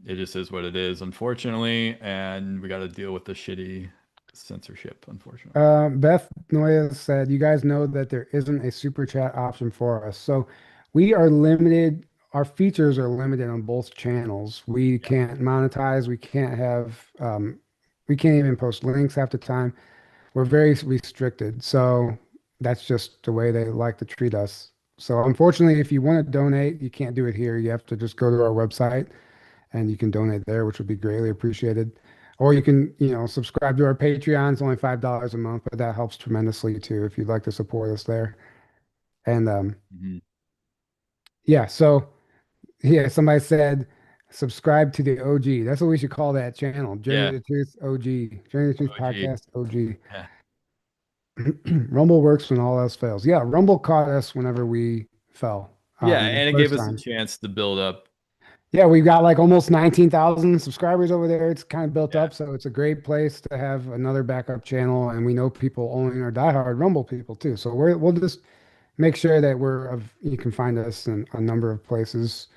it just is what it is, unfortunately, and we got to deal with the shitty censorship, unfortunately. Beth Noya said, "You guys know that there isn't a super chat option for us. So we are limited. Our features are limited on both channels. We Yeah. can't monetize. We can't even post links half the time. We're very restricted. So that's just the way they like to treat us. So unfortunately, if you want to donate, you can't do it here. You have to just go to our website and you can donate there, which would be greatly appreciated. Or you can, subscribe to our Patreon. It's only $5 a month, but that helps tremendously too if you'd like to support us there. And Mhm. yeah, so yeah, somebody said subscribe to the OG. That's what we should call that channel. Journey Yeah. to the Truth OG. Journey to the Truth OG. Podcast OG. Yeah. Rumble works when all else fails. Yeah, Rumble caught us whenever we fell Yeah, the and it gave first us a time. chance to build up. Yeah, we've got like almost 19,000 subscribers over there. It's kind of built Yeah. up, so it's a great place to have another backup channel. And we know people only are diehard Rumble people too. So we'll just make sure that you can find us in a number of places.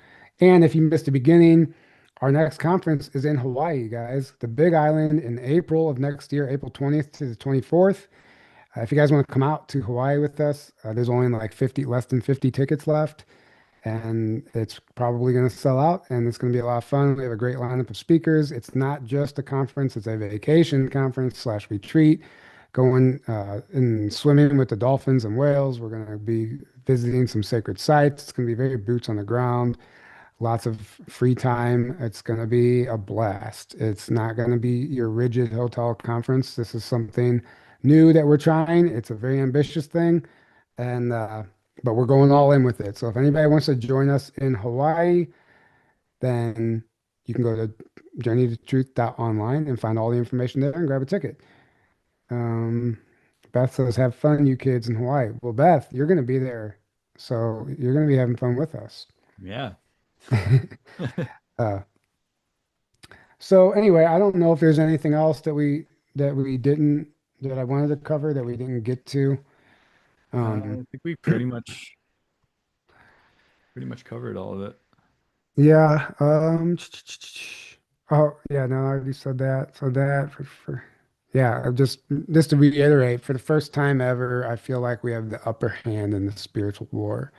And if you missed the beginning, our next conference is in Hawaii, guys. The Big Island in April of next year, April 20th to the 24th. If you guys want to come out to Hawaii with us, there's only like less than 50 tickets left and it's probably going to sell out and it's going to be a lot of fun. We have a great lineup of speakers. It's not just a conference, it's a vacation conference slash retreat going and swimming with the dolphins and whales. We're going to be visiting some sacred sites. It's going to be very boots on the ground, lots of free time. It's going to be a blast. It's not going to be your rigid hotel conference. This is something new that we're trying. It's a very ambitious thing, and but we're going all in with it. So if anybody wants to join us in Hawaii, then you can go to journeytotruth.online and find all the information there and grab a ticket. Um, Beth says, have fun, you kids in Hawaii. Well, Beth, you're going to be there. So you're going to be having fun with us. Yeah. Uh, so anyway, I don't know if there's anything else that we didn't that I wanted to cover that we didn't get to. I think we pretty much covered all of it. Yeah. Oh, yeah. No, I already said that. So that yeah. Just to reiterate, for the first time ever, I feel like we have the upper hand in the spiritual war.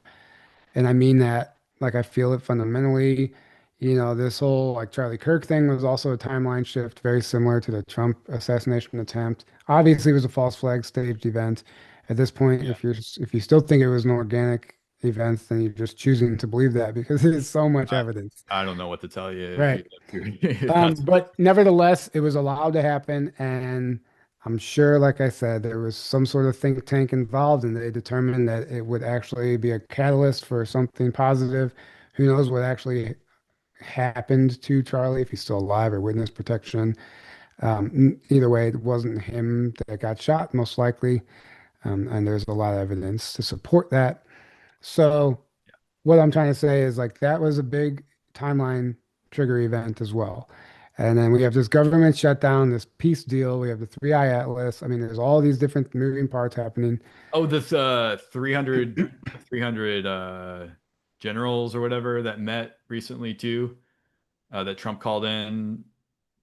And I mean that, like, I feel it fundamentally. This whole like Charlie Kirk thing was also a timeline shift, very similar to the Trump assassination attempt. Obviously, it was a false flag staged event. At this point, Yeah. if you still think it was an organic event, then you're just choosing to believe that because there's so much I, evidence. I don't know what to tell you if Right. you if that's But nevertheless, it was allowed to happen, and I'm sure, like I said, there was some sort of think tank involved, and they determined that it would actually be a catalyst for something positive. Who knows what actually happened to Charlie, if he's still alive or witness protection. Either way, it wasn't him that got shot, most likely, and there's a lot of evidence to support that. So what I'm trying to say is like that was a big timeline trigger event as well. And then we have this government shutdown, this peace deal. We have the Three Eye Atlas. I mean, there's all these different moving parts happening. oh this 300 generals or whatever that met recently too, that Trump called in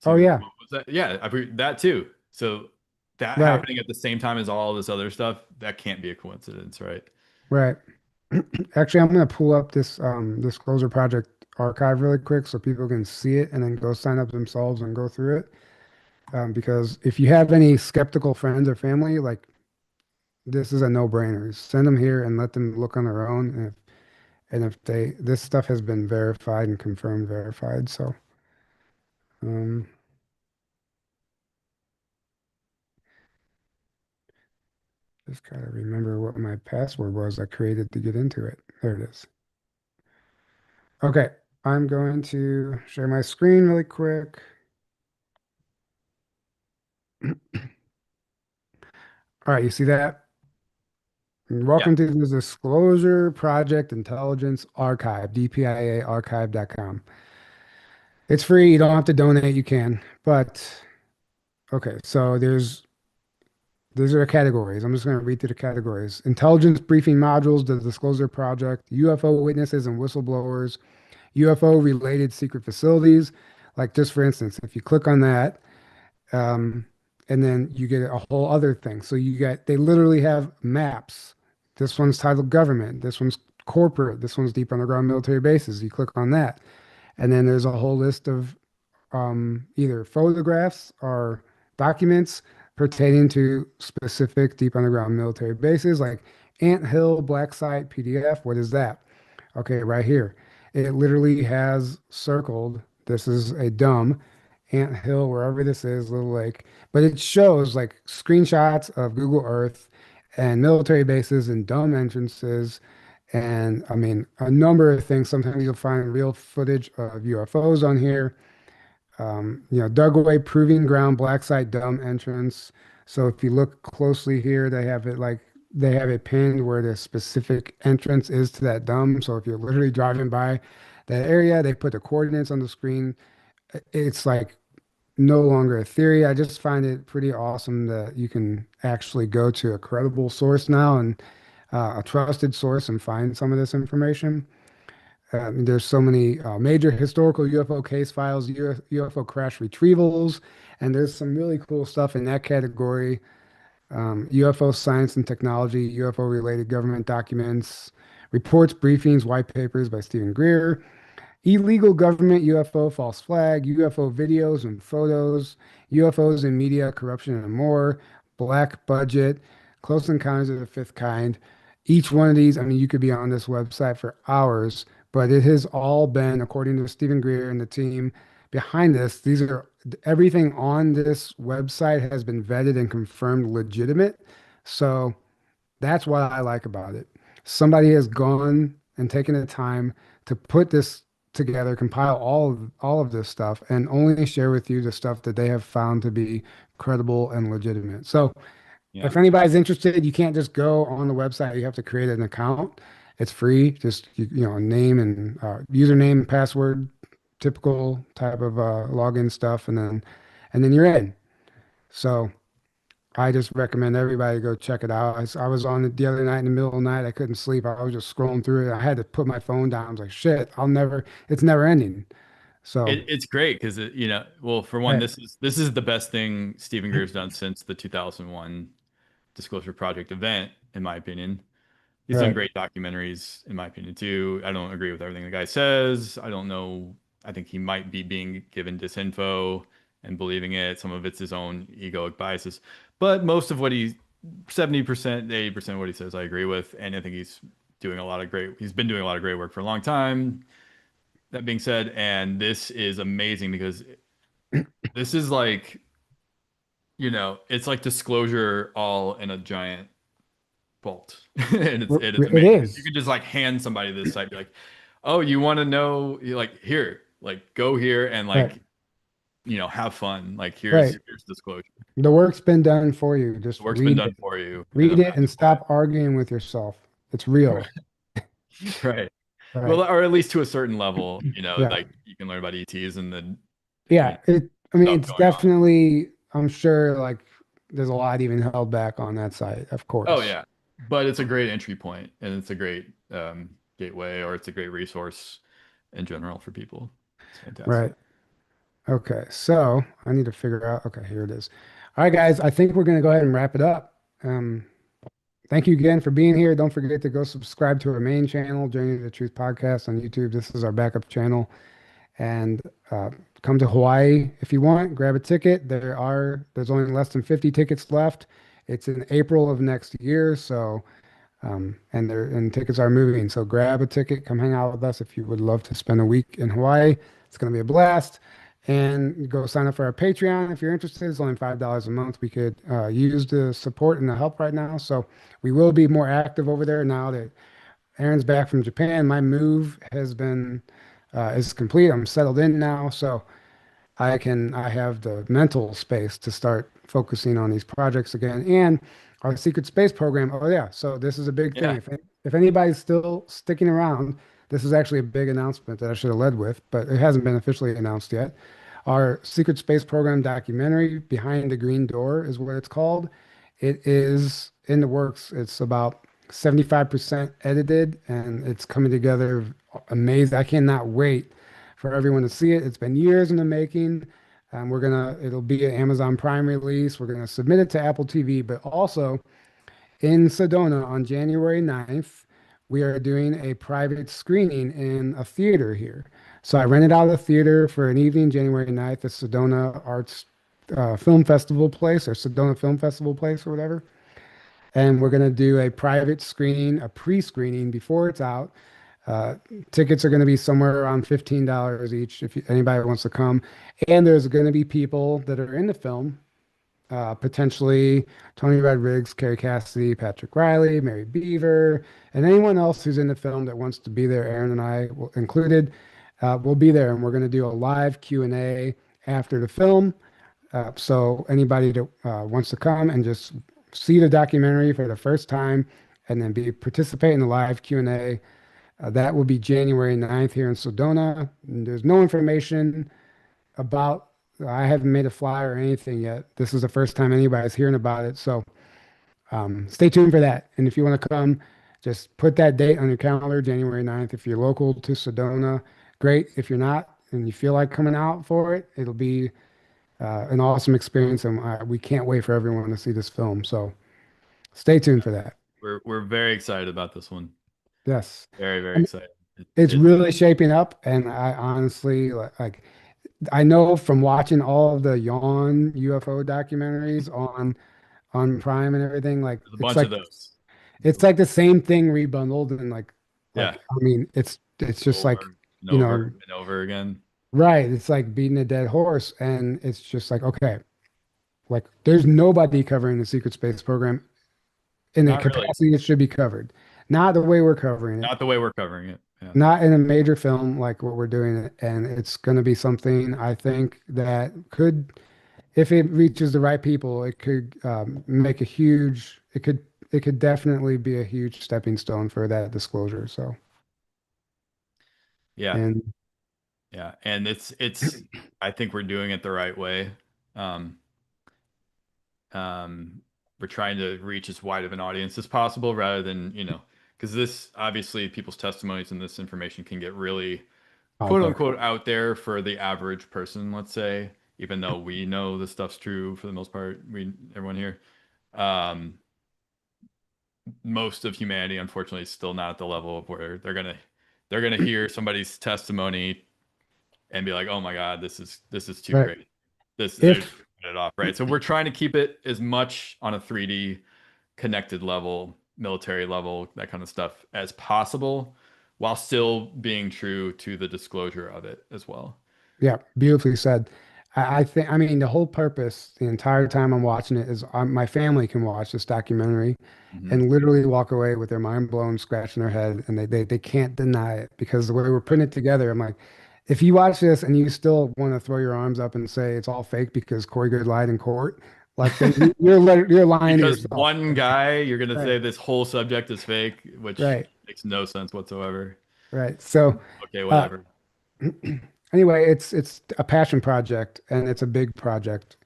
Oh to, yeah, what was that? Yeah, that too. So that right, happening at the same time as all this other stuff, that can't be a coincidence, right? right. Actually, I'm going to pull up this Disclosure Project archive really quick so people can see it and then go sign up themselves and go through it. Because if you have any skeptical friends or family, like this is a no-brainer. Send them here and let them look on their own. And if this stuff has been verified and confirmed, verified. So, um, just gotta remember what my password was I created to get into it. There it is. Okay, I'm going to share my screen really quick. All right, you see that? Yeah. Welcome to the Disclosure Project Intelligence Archive, dpiaarchive.com. It's free. You don't have to donate. You can. But okay, so these are the categories. I'm just going to read through the categories. Intelligence briefing modules, the Disclosure Project, UFO witnesses and whistleblowers, UFO related secret facilities. Like just for instance, if you click on that, um, and then you get a whole other thing. So they literally have maps. This one's titled government. This one's corporate. This one's deep underground military bases. You click on that. And then there's a whole list of either photographs or documents pertaining to specific deep underground military bases like Ant Hill, Black Site, PDF. What is that? Okay, right here. It literally has circled. This is a dumb Ant Hill, wherever this is, Little Lake. But it shows like screenshots of Google Earth and military bases and dumb entrances. And I mean, a number of things. Sometimes you'll find real footage of UFOs on here. Dug away proving ground, black site dumb entrance. So if you look closely here, they have it pinned where the specific entrance is to that dumb. So if you're literally driving by that area, they put the coordinates on the screen. It's like no longer a theory. I just find it pretty awesome that you can actually go to a credible source now and a trusted source and find some of this information. There's so many major historical UFO case files, UFO crash retrievals, and there's some really cool stuff in that category. UFO science and technology, UFO related government documents, reports, briefings, white papers by Stephen Greer, illegal government UFO false flag, UFO videos and photos, UFOs in media, corruption, and more. black budget, Close Encounters of the Fifth Kind. Each one of these, I mean, you could be on this website for hours, but it has all been, according to Stephen Greer and the team behind this, these are everything on this website has been vetted and confirmed legitimate. So that's what I like about it. Somebody has gone and taken the time to put this together, compile all of this stuff, and only share with you the stuff that they have found to be credible and legitimate. So Yeah. if anybody's interested, you can't just go on the website. You have to create an account. It's free. Just a name and username and password, typical type of login stuff, and then you're in. So I just recommend everybody go check it out. I was on it the other night in the middle of the night. I couldn't sleep. I was just scrolling through it. I had to put my phone down. I was like, shit, it's never ending. So, It's great because well, for one, right, this is the best thing Stephen Greer's done since the 2001 Disclosure Project event, in my opinion. He's done right, great documentaries, in my opinion, too. I don't agree with everything the guy says. I don't know. I think he might be being given disinfo and believing it. Some of it's his own egoic biases. But most of what 70%, 80% of what he says, I agree with. And I think he's been doing a lot of great work for a long time. That being said, and this is amazing because this is like, it's like disclosure all in a giant bolt. And it is it amazing because you is. could just like hand somebody this site, be like, oh, you want to know, you like here, like go here and Right, like, have fun. Like right. here's disclosure. The work's been done for you. The Just work's been read done it. for you in a Read it and massive way. stop arguing with yourself. It's real. Right. Well, Right. or at least to a certain level, Yeah. like you can learn about ETs and the Yeah. I mean, stuff it's going on. definitely, I'm sure like there's a lot even held back on that site, of Oh course. yeah, but it's a great entry point, and it's a great gateway, or it's a great resource in general for people. It's fantastic. Right. Okay. So I need to figure out. Okay, here it is. All right, guys. I think we're going to go ahead and wrap it up. Thank you again for being here. Don't forget to go subscribe to our main channel, Journey to the Truth Podcast on YouTube. This is our backup channel. And uh, come to Hawaii if you want. Grab a ticket. There's only less than 50 tickets left. It's in April of next year, so and tickets are moving. So grab a ticket, come hang out with us if you would love to spend a week in Hawaii. It's going to be a blast. And go sign up for our Patreon if you're interested. It's only $5 a month. We could use the support and the help right now. So we will be more active over there now that Aaron's back from Japan. My move is complete. I'm settled in now, so I have the mental space to start focusing on these projects again. And our secret space program. Oh yeah, so this is a big thing. Yeah, If anybody's still sticking around, this is actually a big announcement that I should have led with, but it hasn't been officially announced yet. Our secret space program documentary, Behind the Green Door, is what it's called. It is in the works. It's about 75% edited and it's coming together amazing. I cannot wait for everyone to see it. It's been years in the making. It'll be an Amazon Prime release. We're gonna submit it to Apple TV, but also in Sedona on January 9th, we are doing a private screening in a theater here. So I rented out a theater for an evening, January 9th, the Sedona Arts Film Festival place or Sedona Film Festival place or whatever. And we're going to do a private screening, a pre-screening before it's out. Uh, Tickets are going to be somewhere around $15 each if anybody wants to come. And there's going to be people that are in the film, potentially Tony Rodriguez, Carrie Cassidy, Patrick Riley, Mary Beaver, and anyone else who's in the film that wants to be there. Aaron and I included, will be there, and we're going to do a live Q&A after the film. So anybody that wants to come and just see the documentary for the first time and then participate in the live Q&A, that will be January 9th here in Sedona. And there's no information about, I haven't made a flyer or anything yet. This is the first time anybody's hearing about it. So stay tuned for that. And if you want to come, just put that date on your calendar, January 9th. If you're local to Sedona, great. If you're not and you feel like coming out for it, it'll be an awesome experience. And we can't wait for everyone to see this film. So stay tuned for that. we're very excited about this one. Yes. Very, very And excited. it's It's really shaping up. And I honestly like, I know from watching all of the Yawn UFO documentaries on Prime and everything. Like There's a bunch of those. it's like the same thing rebundled and Yeah, I mean it's just like over and you over know and over again. right. It's like beating a dead horse, and it's just like okay, like there's nobody covering the secret space program in the Not really. capacity it should be covered. Not the way we're covering it. Not the way we're covering it. Yeah. Not in a major film like what we're doing it, and it's going to be something I think that could, if it reaches the right people, it could make a huge. It could definitely be a huge stepping stone for that disclosure. So, Yeah. and Yeah. And it's I think we're doing it the right way. Um, um, we're trying to reach as wide of an audience as possible rather than, because this obviously people's testimonies and this information can get really out quote there, unquote out there for the average person, let's say, even though we know this stuff's true for the most part, everyone here. Um, most of humanity, unfortunately, is still not at the level of where they're gonna hear somebody's testimony and be like, "Oh my God, this is too right? great. They're just If gonna cut it off, right?" So we're trying to keep it as much on a 3D connected level, military level, that kind of stuff as possible, while still being true to the disclosure of it as well. Yeah, beautifully said. I think, I mean, the whole purpose, the entire time I'm watching it is my family can watch this documentary Hmm. and literally walk away with their mind blown, scratching their head, and they can't deny it because the way we're putting Right. it together, I'm like, if you watch this and you still want to throw your arms up and say it's all fake because Corey Good lied in court, like then you're lying to Because yourself. one guy, you're gonna Right, say this whole subject is fake, which right, makes no sense whatsoever. right. So, Okay, uh, whatever. anyway, it's a passion project and it's a big project.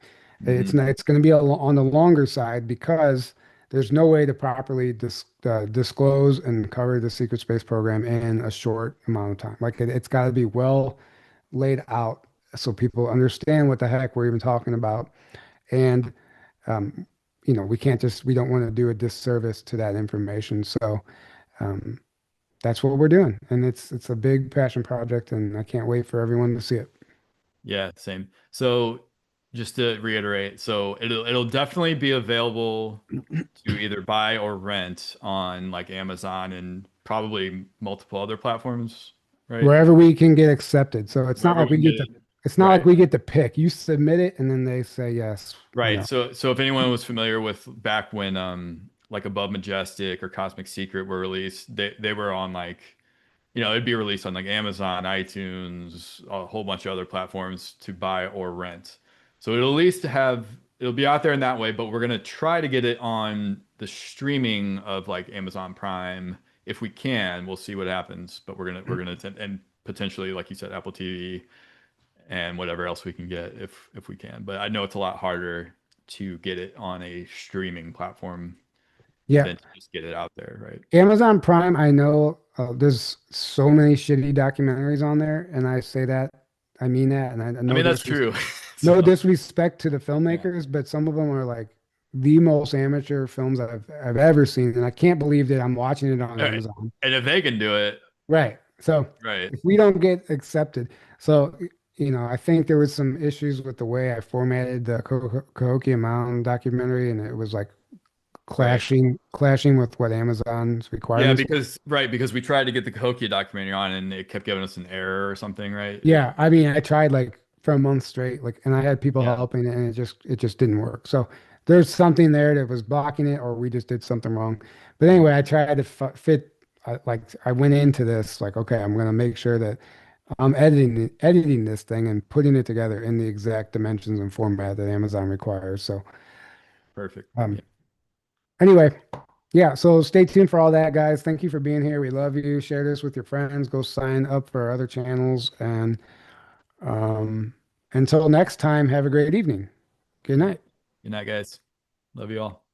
It's Hmm. not, it's going to be on the longer side because there's no way to properly disclose and cover the secret space program in a short amount of time. Like it's got to be well laid out so people understand what the heck we're even talking about. And um, we don't want to do a disservice to that information. So um, that's what we're doing, and it's a big passion project, and I can't wait for everyone to see it. Yeah, same. So just to reiterate, so it'll definitely be available to either buy or rent on like Amazon and probably multiple other platforms, right? Wherever we can get accepted. So Wherever we can get it. it's not Right. like we get to pick. You submit it and then they say yes, Right. So if anyone was familiar with back when like Above Majestic or Cosmic Secret were released, they were on like, it'd be released on like Amazon, iTunes, a whole bunch of other platforms to buy or rent. So it'll be out there in that way, but we're gonna try to get it on the streaming of like Amazon Prime if we can. We'll see what happens, but we're gonna attempt, and potentially, like you said, Apple TV and whatever else we can get if we can. But I know it's a lot harder to get it on a streaming platform Yeah. than to just get it out there, right? Amazon Prime, I know there's so many shitty documentaries on there, and I say that, I mean that, and I I no mean, that's true. no So, disrespect to the yeah. filmmakers, but some of them are like the most amateur films I've ever seen, and I can't believe that I'm watching it on All right. Amazon. And if they can do it, Right. So right. if we don't get accepted, so I think there was some issues with the way I formatted the Cahokia Mountain documentary, and it was like Right. clashing with what Amazon's Yeah, requirements. because we tried to get the Cahokia documentary on and it kept giving us an error or something, right? Yeah, I mean, I tried like for a month straight, like, and I had people Yeah. helping, and it just didn't work. So there's something there that was blocking it, or we just did something wrong. But anyway, I tried to fit. I went into this like, okay, I'm gonna make sure that I'm editing this thing and putting it together in the exact dimensions and format that Amazon requires. So Perfect. um, Yeah. anyway, yeah. So stay tuned for all that, guys. Thank you for being here. We love you. Share this with your friends. Go sign up for our other channels and. Um, until next time, have a great evening. Good All right. night. Good night, guys. Love you all.